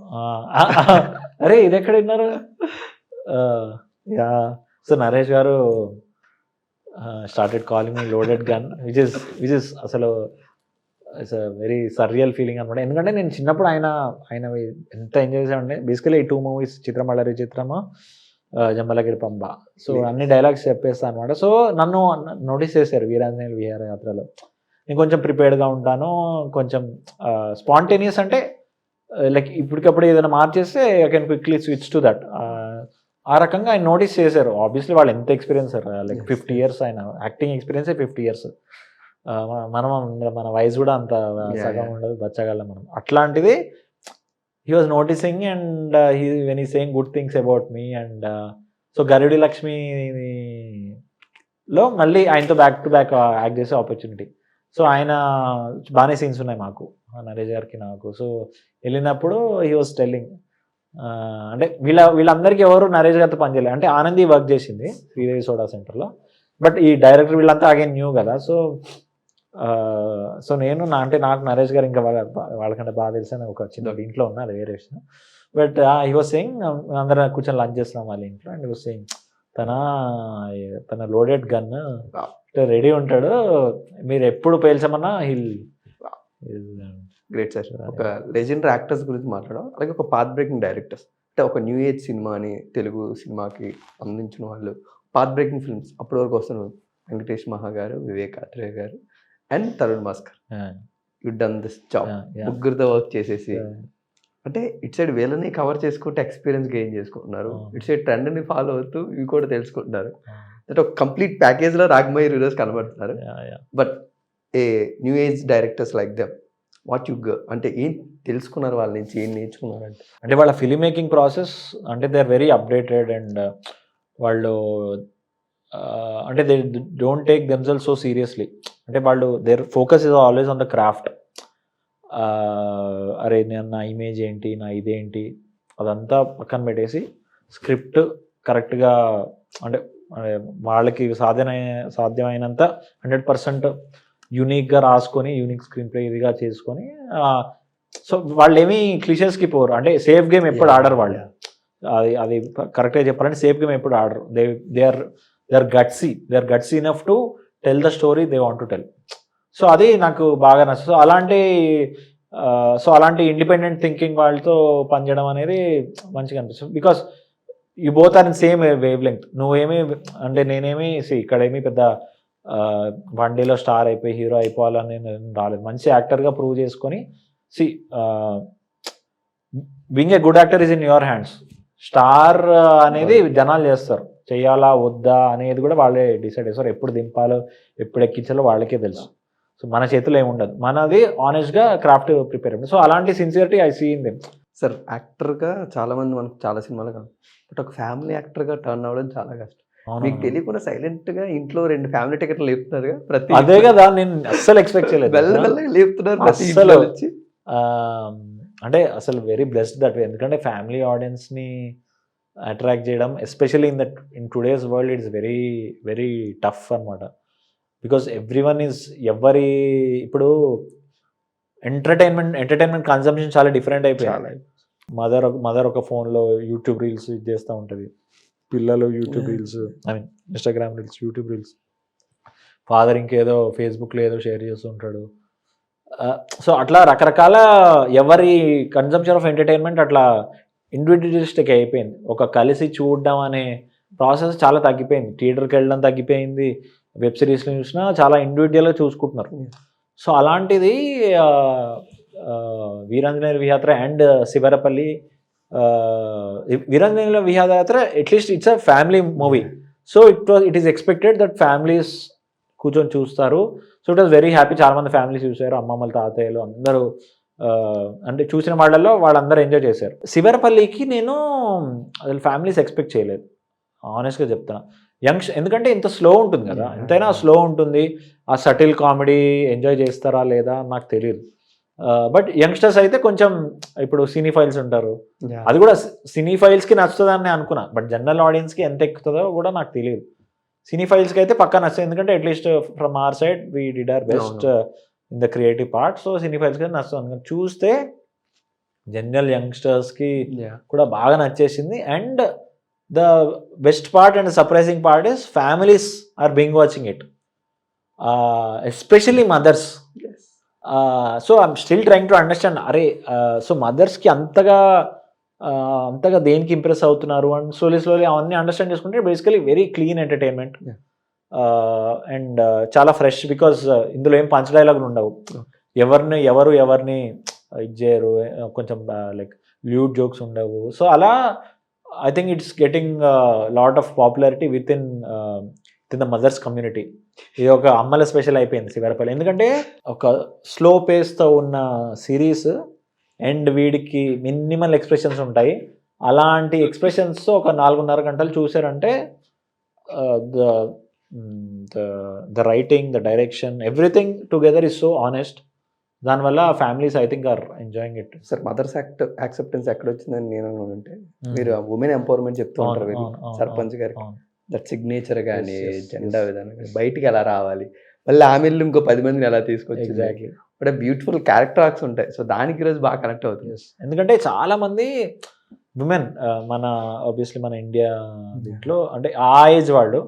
Speaker 2: అరే ఇది ఎక్కడ విన్నారు? యా, సో నరేష్ గారు started calling me loaded gun, which is అసలు it's a very surreal feeling అనమాట. ఎందుకంటే నేను చిన్నప్పుడు ఆయన ఎంత ఎంజాయ్ చేసామంటే, బేసికలీ ఈ 2 మూవీస్, చిత్రమల్లరి చిత్రము, జంబలగిరి పంబ. సో అన్ని డైలాగ్స్ చెప్పేస్తాను అనమాట. సో నన్ను నోటీస్ చేశారు వీరాంజనేయులు విహారయాత్రలో. నేను కొంచెం ప్రిపేర్డ్గా ఉంటాను, కొంచెం స్పాంటేనియస్, అంటే లైక్ ఇప్పటికప్పుడు ఏదైనా మార్చేస్తే I can quickly switch to that. ఆ రకంగా ఆయన నోటీస్ చేశారు. ఆబ్వియస్లీ వాళ్ళు ఎంత ఎక్స్పీరియన్స్ సార్, లైక్ 50 years ఆయన యాక్టింగ్ ఎక్స్పీరియన్సే 50 years. మన వయసు కూడా అంత సగం ఉండదు, బచ్చగలం మనం. అట్లాంటిది he was noticing, and when he saying good things about me. And so గరుడి లక్ష్మిలో మళ్ళీ ఆయనతో బ్యాక్ టు బ్యాక్ యాక్ట్ చేసే ఆపర్చునిటీ. సో ఆయన బాగానే సీన్స్ ఉన్నాయి మాకు, నరేష్ గారికి నాకు. సో వెళ్ళినప్పుడు హీ వాజ్ టెల్లింగ్, అంటే వీళ్ళందరికీ ఎవరు నరేష్ గారితో పనిచేయలేదు. అంటే ఆనంది వర్క్ చేసింది శ్రీదేవి సోడా సెంటర్లో, బట్ ఈ డైరెక్టర్ వీళ్ళంతా అగైన్ న్యూ కదా. సో నేను నాకు నరేష్ గారు ఇంకా వాళ్ళకంటే బాగా తెలిసిన ఒక చిన్న ఇంట్లో ఉన్నా, అది వేరే విషయం. బట్ హీ వాజ్ సేయింగ్, అందరం కూర్చొని లంచ్ చేస్తున్నాం వాళ్ళ ఇంట్లో, అండ్ హీ వాజ్ సేయింగ్ తన లోడెడ్ గన్ రెడీ ఉంటాడు, మీరు ఎప్పుడు పేల్చమన్నా
Speaker 1: గ్రేట్ సార్. ఒక లెజెండరీ యాక్టర్స్ గురించి మాట్లాడడం, అలాగే ఒక పాత్ బ్రేకింగ్ డైరెక్టర్స్, అంటే ఒక న్యూ ఏజ్ సినిమాని తెలుగు సినిమాకి అందించిన వాళ్ళు, పాత్ బ్రేకింగ్ ఫిల్మ్స్ అప్పటి వరకు వస్తున్నారు. వెంకటేష్ మహా గారు, వివేక్ ఆత్రేయ గారు, and Tarun Bhaskar. You done this job, ముగ్గురితో వర్క్ చేసేసి, అంటే ఇటు సైడ్ వీళ్ళని కవర్ చేసుకుంటే ఎక్స్పీరియన్స్ గెయిన్ చేసుకుంటున్నారు, ఇటు సైడ్ ట్రెండ్ని ఫాలో అవుతూ ఇవి కూడా తెలుసుకుంటున్నారు. అంటే ఒక కంప్లీట్ ప్యాకేజ్లో రాఘమయ్య ఈరోజు కనబడుతున్నారు. But a new age directors like them what you అంటే ఏం తెలుసుకున్నారు వాళ్ళ నుంచి, ఏం నేర్చుకున్నారు
Speaker 2: అంటే వాళ్ళ ఫిలిం మేకింగ్ ప్రాసెస్ అంటే they are very updated and వాళ్ళు అంటే they don't take themselves so seriously. అంటే వాళ్ళు their focus is always on the craft. అరే నా ఇమేజ్ ఏంటి, నా ఇదేంటి, అదంతా పక్కన పెట్టేసి స్క్రిప్ట్ కరెక్ట్గా అంటే వాళ్ళకి సాధ్యమైనంత 100% యూనిక్గా రాసుకొని యూనిక్ స్క్రీన్ ప్లే ఇదిగా చేసుకొని సో వాళ్ళు ఏమీ క్లిషెస్కి పోరు. అంటే సేఫ్ గేమ్ ఎప్పుడు ఆడరు వాళ్ళు. అది కరెక్ట్గా చెప్పాలంటే సేఫ్ గేమ్ ఎప్పుడు ఆడరు. They are gutsy enough to tell the story they want to tell. So అది నాకు బాగా నచ్చుతుంది. అలాంటి ఇండిపెండెంట్ థింకింగ్ వాళ్ళతో పనిచేయడం అనేది మంచిగా అనిపిస్తుంది. Because you both are in same wavelength. నువ్వేమి అంటే నేనేమి ఇక్కడేమి పెద్ద వన్ డేలో స్టార్ అయిపోయి హీరో అయిపోవాలని రాలేదు. మంచి యాక్టర్గా ప్రూవ్ చేసుకొని being a good actor is in your hands. Star అనేది జనాలు చేస్తారు, చేయాలా వద్దా అనేది కూడా వాళ్ళే డిసైడ్ చేస్తారు. ఎప్పుడు దింపాలో ఎప్పుడు ఎక్కించాలో వాళ్ళకే తెలుసు. సో మన చేతిలో ఏముండదు, మనది ఆనెస్ట్గా క్రాఫ్ట్ ప్రిపేర్ అయ్యింది. సో అలాంటి sincerity I see in them.
Speaker 1: Sir యాక్టర్గా చాలామంది మనకు చాలా సినిమాలు కాదు, బట్ ఒక ఫ్యామిలీ యాక్టర్గా టర్న్ అవ్వడం చాలా కష్టం. మీకు తెలియకుండా సైలెంట్గా ఇంట్లో 2 ఫ్యామిలీ టికెట్లు లేపుతున్నారుగా ప్రతి.
Speaker 2: అదే కదా నేను అస్సలు ఎక్స్పెక్ట్ చేయలేదు.
Speaker 1: మెల్లగా లేపుతున్నారు
Speaker 2: అసలు. అంటే అసలు వెరీ బ్లెస్డ్ దట్ వే. ఎందుకంటే ఫ్యామిలీ ఆడియన్స్ని అట్రాక్ట్ చేయడం especially in today's world it's very very tough అనమాట. బికాస్ ఎవ్రీవన్ ఈజ్ ఇప్పుడు ఎంటర్టైన్మెంట్ కన్సంప్షన్ చాలా డిఫరెంట్ అయిపోయాయి. మదర్ ఒక ఫోన్లో యూట్యూబ్ రీల్స్ ఇది చేస్తూ ఉంటుంది, పిల్లలు YouTube reels, I mean Instagram reels, YouTube reels. Father ఇంకేదో ఫేస్బుక్లో ఏదో షేర్ చేస్తూ ఉంటాడు. సో అట్లా రకరకాల ఎవరి కన్సంప్షన్ ఆఫ్ ఎంటర్టైన్మెంట్ అట్లా ఇండివిజువలిస్టిక్ అయిపోయింది. ఒక కలిసి చూడడం అనే ప్రాసెస్ చాలా తగ్గిపోయింది. థియేటర్కి వెళ్ళడం తగ్గిపోయింది. వెబ్ సిరీస్లో చూసినా చాలా ఇండివిజువల్గా చూసుకుంటున్నారు. సో అలాంటిది వీరాంజనేయ విహాత్ర అండ్ శివరపల్లి. వీరాంజనేయ విహాత్ర at least it's a family movie. So it is expected that families కూర్చొని చూస్తారు. So it was very happy. చాలామంది ఫ్యామిలీస్ చూశారు, అమ్మమ్మలు తాతయ్యలు అందరూ. అంటే చూసిన వాళ్ళల్లో వాళ్ళందరూ ఎంజాయ్ చేశారు. శివరపల్లికి నేను అసలు ఫ్యామిలీస్ ఎక్స్పెక్ట్ చేయలేదు, ఆనెస్ట్గా చెప్తున్నా. ఎందుకంటే ఇంత స్లో ఉంటుంది కదా, ఎంతైనా స్లో ఉంటుంది. ఆ సటిల్ కామెడీ ఎంజాయ్ చేస్తారా లేదా నాకు తెలియదు. బట్ యంగ్స్టర్స్ అయితే కొంచెం ఇప్పుడు సినీ ఫైల్స్ ఉంటారు, అది కూడా సినీ ఫైల్స్కి నచ్చుతుందని అనుకున్నా. బట్ జనరల్ ఆడియన్స్కి ఎంత ఎక్కుతుందో కూడా నాకు తెలియదు. సినీ ఫైల్స్కి అయితే పక్కా నచ్చుతుంది, ఎందుకంటే at least from our side we did our best in the creative part. So సినీ ఫైల్స్కి అయితే నచ్చుతుంది అనుకున్నా. చూస్తే జనరల్ యంగ్స్టర్స్కి కూడా బాగా నచ్చేసింది. And the best part and the surprising part is families are binge watching it, especially mothers. Yes. So I'm still trying to understand, so mothers ki అంతగా దేనికి ఇంప్రెస్ అవుతున్నారు అని స్లోలీ అవన్నీ అండర్స్టాండ్ చేసుకుంటే basically very clean entertainment and చాలా ఫ్రెష్. బికాస్ ఇందులో ఏం పంచ్ డైలాగులు ఉండవు, ఎవరిని ఇది చేయరు, కొంచెం లైక్ ల్యూడ్ జోక్స్ ఉండవు. సో అలా I think it's getting a lot of popularity within the mothers community. ఇది ఒక అమ్మల స్పెషల్ అయిపోయింది శివరపల్లి. ఎందుకంటే ఒక స్లో పేస్తో ఉన్న సిరీస్ అండ్ వీడికి మినిమల్ ఎక్స్ప్రెషన్స్ ఉంటాయి. అలాంటి ఎక్స్ప్రెషన్స్తో ఒక 4.5 గంటలు చూసారంటే the writing, the direction, everything together is so honest. దానివల్ల families I think are enjoying it.
Speaker 1: Sir mothers acceptance ఎక్కడ వచ్చిందని నేను అనుకుంటే, మీరు ఉమెన్ ఎంపవర్మెంట్ చెప్తూ ఉంటారు సర్పంచ్ గారికి, దట్ సిగ్నేచర్ కానీ జెండా విధానం కానీ బయటికి ఎలా రావాలి, మళ్ళీ ఆమెలు ఇంకో 10 మందిని ఎలా తీసుకొచ్చి, బట్ బ్యూటిఫుల్ క్యారెక్టర్ ఆర్క్స్ ఉంటాయి. సో దానికి ఈరోజు బాగా కనెక్ట్ అవుతుంది.
Speaker 2: ఎందుకంటే చాలా మంది ఉమెన్ మన ఆబ్వియస్లీ మన ఇండియా దీంట్లో అంటే ఆ ఏజ్ వాళ్ళు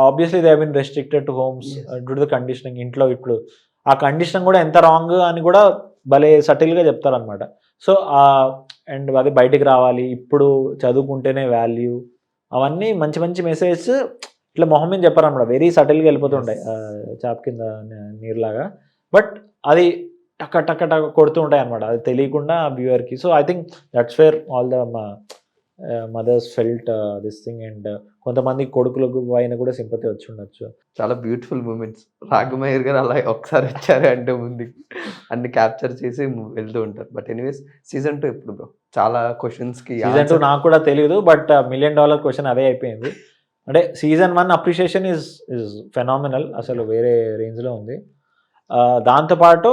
Speaker 2: obviously they have been restricted to homes due to the conditioning. ఇంట్లో ఇప్పుడు ఆ కండిషన్ కూడా ఎంత రాంగ్ అని కూడా భలే సటిల్గా చెప్తారనమాట. సో అండ్ అది బయటికి రావాలి, ఇప్పుడు చదువుకుంటేనే వాల్యూ, అవన్నీ మంచి మంచి మెసేజ్ ఇట్లా మొహం మీద చెప్పారనమాట. వెరీ సటిల్గా వెళ్ళిపోతుంటాయి చాప్ కింద నీరులాగా. బట్ అది టక్క కొడుతూ ఉంటాయి అనమాట, అది తెలియకుండా వ్యూవర్కి. So I think that's where all the mothers felt this thing, and కొంతమంది కొడుకులకు పైన కూడా సింపతి వచ్చి ఉండొచ్చు.
Speaker 1: చాలా బ్యూటిఫుల్ మూమెంట్స్. రాఘమయ్యర్ గారు అలా ఒకసారి వచ్చారు అంటే ముందుకి అన్ని క్యాప్చర్ చేసి వెళ్తూ ఉంటారు. బట్ ఎనీవేస్ సీజన్ 2 ఎప్పుడు బ్రో? చాలా క్వశ్చన్స్‌కి
Speaker 2: సీజన్ 2 నాకు కూడా తెలియదు, బట్ $1,000,000 క్వశ్చన్ అదే అయిపోయింది. అంటే సీజన్ 1 అప్రిషియేషన్ ఇస్ ఫెనామినల్, అసలు వేరే రేంజ్లో ఉంది. దాంతోపాటు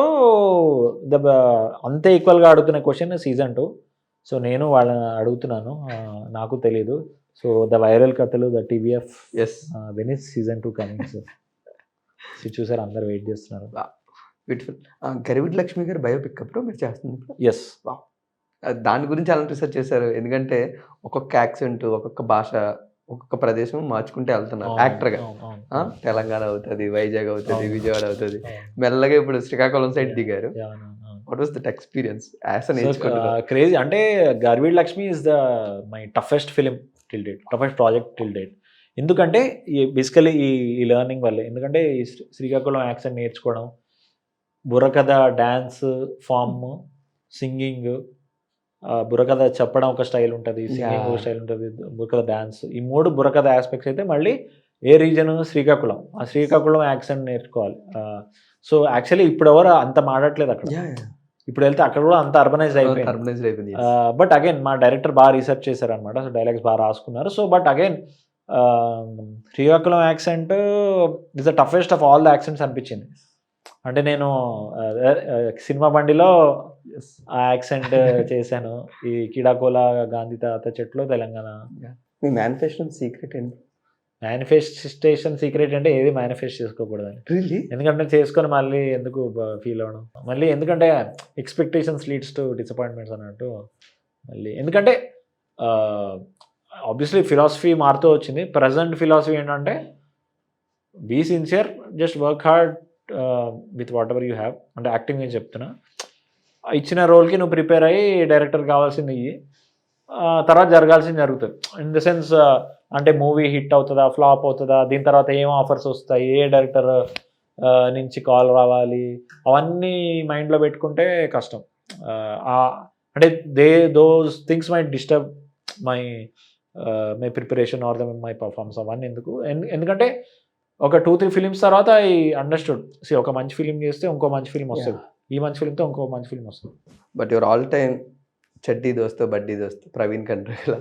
Speaker 2: అంతే ఈక్వల్గా అడుగుతున్న క్వశ్చన్ సీజన్ 2. సో నేను వాళ్ళని అడుగుతున్నాను, నాకు తెలీదు. సో ద వైరల్ కథలు, the TVF
Speaker 1: yes.
Speaker 2: Venice season 2 coming. So చూసారు, అందరు వెయిట్ చేస్తున్నారు.
Speaker 1: బ్యూటిఫుల్. గరివిడి లక్ష్మి గారు బయోపిక్ బ్రో మీరు చేస్తుంది ఇప్పుడు?
Speaker 2: ఎస్.
Speaker 1: దాని గురించి ఎలా రీసెర్చ్ చేశారు? ఎందుకంటే ఒక్కొక్క యాక్సెంట్, ఒక్కొక్క భాష, ఒక్కొక్క ప్రదేశం మార్చుకుంటే వెళ్తున్నారు యాక్టర్‌గా. తెలంగాణ అవుతది, వైజాగ్ అవుతది, విజయవాడ అవుతది. మెల్లగా ఇప్పుడు శ్రీకాకుళం సైడ్ దిగారు. What was that experience as an age కొట్టుగా?
Speaker 2: క్రేజీ. అంటే Garividi Lakshmi is the my toughest film till date, toughest project till date. ఎందుకంటే బేసికలీ ఈ లెర్నింగ్ వల్లే. ఎందుకంటే ఈ శ్రీకాకుళం యాక్సెంట్ నేర్చుకోవడం, Burrakatha dance form, singing, Burrakatha చెప్పడం ఒక స్టైల్ ఉంటుంది, సింగింగ్ ఒక స్టైల్ ఉంటుంది, బుర్రకథ డాన్స్, ఈ 3 బుర్రకథ ఆస్పెక్ట్స్ అయితే మళ్ళీ ఏ రీజన్ శ్రీకాకుళం, ఆ శ్రీకాకుళం యాక్సెంట్ నేర్చుకోవాలి. సో యాక్చువల్లీ ఇప్పుడు ఎవరు అంత మాట్లాడట్లేదు అక్కడ. ఇప్పుడు వెళ్తే అక్కడ కూడా అంత అర్బనైజ్ అయిపోయింది. బట్ అగైన్ మా డైరెక్టర్ బాగా రీసెర్చ్ చేశారు అనమాట. సో డైలాగ్స్ బాగా రాసుకున్నారు. So but again Srikakulam accent is the toughest of all the accents అనిపించింది. అంటే నేను సినిమా బండిలో ఆ యాక్సెంట్ చేశాను. ఈ కిడాకోలా గాంధీ తాత చెట్లో తెలంగాణ.
Speaker 1: మీ మేనిఫెస్టేషన్ సీక్రెట్ ఏంటి?
Speaker 2: మేనిఫెస్టేషన్ సీక్రెట్ అంటే ఏది మేనిఫెస్ట్ చేసుకోకూడదని. ఎందుకంటే చేసుకొని మళ్ళీ ఎందుకు ఫీల్ అవ్వడం, మళ్ళీ ఎందుకంటే ఎక్స్పెక్టేషన్స్ లీడ్స్ టు డిసప్పాయింట్మెంట్స్ అన్నట్టు. మళ్ళీ ఎందుకంటే ఆబ్వియస్లీ ఫిలాసఫీ మారుతూ వచ్చింది. ప్రజెంట్ ఫిలాసఫీ ఏంటంటే be sincere, just work hard with whatever you have. అంటే యాక్టింగ్ నేను చెప్తున్నా, ఇచ్చిన రోల్కి నువ్వు ప్రిపేర్ అయ్యి డైరెక్టర్ కావాల్సింది ఇయ్యి, తర్వాత జరగాల్సింది జరుగుతుంది. ఇన్ ద సెన్స్ అంటే మూవీ హిట్ అవుతుందా, ఫ్లాప్ అవుతుందా, దీని తర్వాత ఏం ఆఫర్స్ వస్తాయి, ఏ డైరెక్టర్ నుంచి కాల్ రావాలి, అవన్నీ మైండ్లో పెట్టుకుంటే కష్టం. అంటే those things might disturb my preparation or my performance. అవన్నీ ఎందుకంటే ఒక 2-3 ఫిలిమ్స్ తర్వాత ఐ అండర్స్టూడ్, ఒక మంచి ఫిలిం చేస్తే ఇంకో మంచి ఫిలిం వస్తుంది, ఈ మంచి ఫిలింతో ఇంకో మంచి ఫిలిం వస్తుంది.
Speaker 1: బట్ యువర్ ఆల్ టైమ్ చెడ్డీ దోస్త్ బడ్డీ దోస్త్ ప్రవీణ్ కండ్రేలా,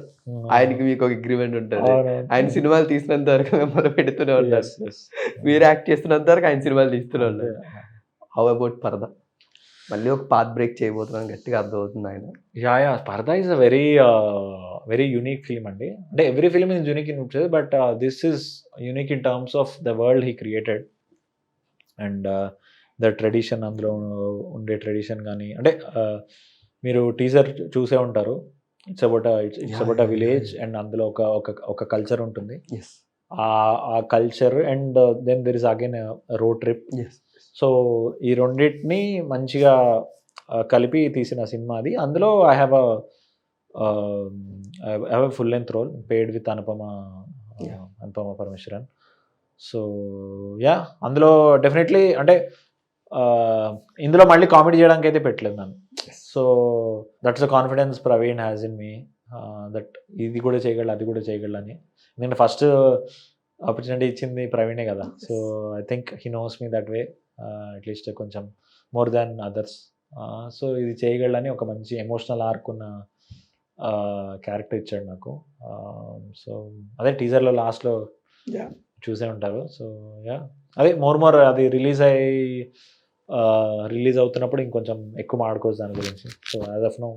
Speaker 1: ఆయనకి మీకు ఒక అగ్రిమెంట్ ఉంటుంది. ఆయన సినిమాలు తీసినంత వరకు మిమ్మల్ని పెడుతూనే ఉంటారు, మీరు యాక్ట్ చేస్తున్నంత వరకు ఆయన సినిమాలు తీస్తూనే ఉంటారు. హౌ అబౌట్ పరదా? మళ్ళీ ఒక పాత్ బ్రేక్ చేయబోతున్నాను గట్టిగా అర్థమవుతుంది ఆయన.
Speaker 2: Yeah Paradha is a very unique film అండి. అంటే every film is unique in its, but this is unique in terms of the world he created and the tradition, అందులో ఉండే ట్రెడిషన్ కానీ. అంటే మీరు టీజర్ చూసే ఉంటారు. It's about a village and అందులో ఒక కల్చర్ ఉంటుంది. ఆ culture and then there is again road trip. So ఈ రెండింటిని మంచిగా కలిపి తీసిన సినిమా అది. అందులో I have a full length role paired with Anupama Parameswaran. So yeah అందులో డెఫినెట్లీ అంటే ఇందులో మళ్ళీ కామెడీ చేయడానికి అయితే పెట్టలేదు నన్ను. So that's the confidence Praveen has in me, that ఇది కూడా చేయగలడు, అది కూడా చేయగలడని. నేను ఫస్ట్ ఆపర్చునిటీ ఇచ్చింది ప్రవీణే కదా. So I think he knows me that way, at least కొంచెం మోర్ దాన్ అదర్స్. సో ఇది చేయగలడని ఒక మంచి ఎమోషనల్ ఆర్క్ ఉన్న క్యారెక్టర్ ఇచ్చాడు నాకు. సో అదే టీజర్లో లాస్ట్లో చూసే ఉంటారు. సో యా అదే మోర్ అది రిలీజ్ అవుతున్నప్పుడు ఇంకొంచెం ఎక్కువ మాట్లాడుకోవచ్చు దాని గురించి. సో యాజ్ ఆఫ్ నో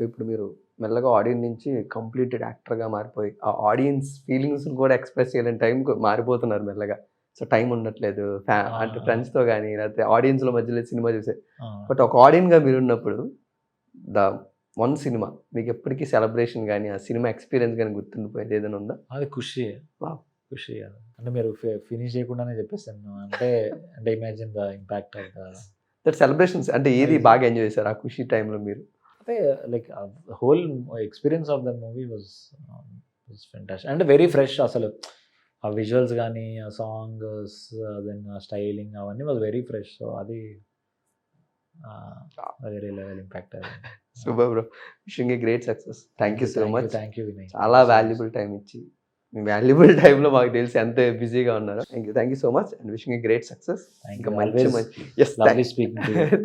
Speaker 1: ఇప్పుడు మీరు మెల్లగా ఆడియన్స్ నుంచి కంప్లీటెడ్ యాక్టర్గా మారిపోయి ఆ ఆడియన్స్ ఫీలింగ్స్ కూడా ఎక్స్ప్రెస్ చేయలేని టైం మారిపోతున్నారు మెల్లగా. సో టైం ఉండట్లేదు అంటే ఫ్రెండ్స్తో కానీ లేకపోతే ఆడియన్స్ల మధ్యలో సినిమా చూసే. బట్ ఒక ఆడియన్గా మీరు ఉన్నప్పుడు ద వన్ సినిమా మీకు ఎప్పటికీ సెలబ్రేషన్ కానీ ఆ సినిమా ఎక్స్పీరియన్స్ కానీ గుర్తుండిపోయేది ఏదైనా ఉందా?
Speaker 2: అది ఖుషి. ఖుషి అంటే మీరు ఫినిష్ చేయకుండానే చెప్పేస్తాను. అంటే imagine the impact of
Speaker 1: that celebrations. అంటే ఏది బాగా ఎంజాయ్ చేశారు ఆ ఖుషి టైంలో మీరు?
Speaker 2: అంటే like whole experience of the movie was fantastic అంటే వెరీ ఫ్రెష్. అసలు ఆ విజువల్స్ కానీ ఆ సాంగ్స్ దెన్ ఆ స్టైలింగ్ అవన్నీ వాజ్ వెరీ ఫ్రెష్. సో అది వేరే లెవెల్ ఇంపాక్ట్ అది.
Speaker 1: Super bro, wishing a great success. Thank you so much.
Speaker 2: Thank you Vinay.
Speaker 1: చాలా వాల్యుబుల్ టైం ఇచ్చి మీ వాల్యుబుల్ టైంలో మాకు తెలిసి ఎంత బిజీగా ఉన్నారు. Thank you so much and wishing a great success. ఇంకా మంచి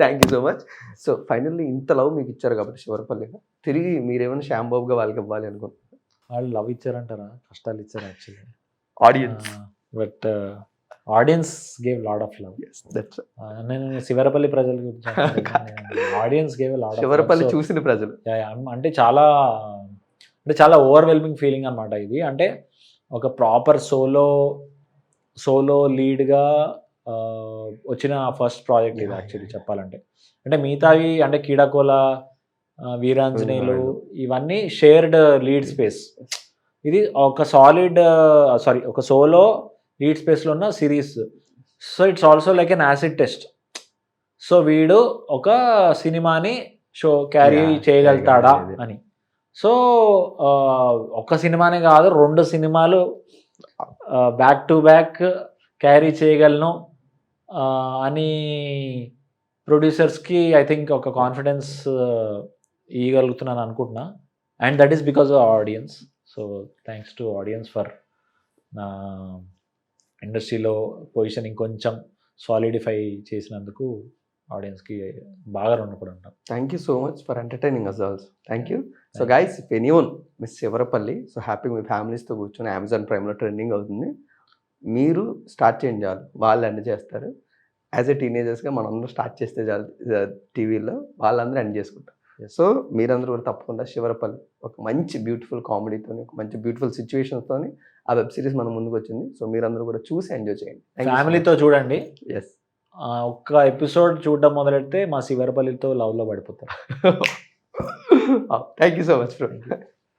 Speaker 1: thank you so much. So finally ఇంత లవ్ మీకు ఇచ్చారు కాబట్టి శివరపల్లిగా తిరిగి మీరేమైనా శ్యాంబాబుగా వాళ్ళకి ఇవ్వాలి అనుకుంటున్నారు?
Speaker 2: వాళ్ళు లవ్ ఇచ్చారంటారా? కష్టాలు ఇచ్చారు actually.
Speaker 1: Audience
Speaker 2: but audience gave lot of love. నేను శివరపల్లి ప్రజల గురించి ఆడియన్స్ గేవ్ లాడ్.
Speaker 1: శివరపల్లి చూసిన ప్రజలు
Speaker 2: అంటే చాలా ఓవర్వెల్మింగ్ ఫీలింగ్ అనమాట ఇది. అంటే ఒక ప్రాపర్ సోలో లీడ్గా వచ్చిన ఫస్ట్ ప్రాజెక్ట్ ఇది యాక్చువల్లీ చెప్పాలంటే. అంటే మిగతావి అంటే కీడాకోల, వీరాంజనేయులు ఇవన్నీ షేర్డ్ లీడ్ స్పేస్. ఇది ఒక సోలో లీడ్ స్పేస్లో ఉన్న series. So it's also like an acid test. So వీడు ఒక సినిమాని క్యారీ చేయగలుగుతాడా అని. సో ఒక సినిమానే కాదు, 2 సినిమాలు బ్యాక్ టు బ్యాక్ క్యారీ చేయగలను అని ప్రొడ్యూసర్స్కి ఐ థింక్ ఒక కాన్ఫిడెన్స్ ఇవ్వగలుగుతున్నాను అనుకుంటున్నా. And that is because of audience. So thanks to audience for నా ఇండస్ట్రీలో పొజిషన్ ఇంకొంచెం సాలిడిఫై చేసినందుకు ఆడియన్స్కి బాగా రుణపడి ఉంటాం.
Speaker 1: Thank you so much for entertaining us also. Thank you. So guys, if anyone miss Shivarapalli, so happy మీ ఫ్యామిలీస్తో కూర్చొని అమెజాన్ ప్రైమ్లో ట్రెండింగ్ అవుతుంది. మీరు స్టార్ట్ చేయండి చాలు, వాళ్ళు ఎండ్ చేస్తారు. యాజ్ ఎ టీనేజర్స్గా మనందరూ స్టార్ట్ చేస్తే చాలు టీవీలో, వాళ్ళందరూ ఎండ్ చేసుకుంటారు. సో మీరందరూ కూడా తప్పకుండా శివరపల్లి ఒక మంచి బ్యూటిఫుల్ కామెడీతో, ఒక మంచి బ్యూటిఫుల్ సిచ్యువేషన్స్తో ఆ వెబ్ సిరీస్ మన ముందుకు వచ్చింది. సో మీరందరూ కూడా చూసి ఎంజాయ్ చేయండి.
Speaker 2: ఫ్యామిలీతో చూడండి.
Speaker 1: ఎస్,
Speaker 2: ఒక్క ఎపిసోడ్ చూడడం మొదలెడితే మా శివరపల్లితో లవ్లో పడిపోతారు.
Speaker 1: Thank you so much bro.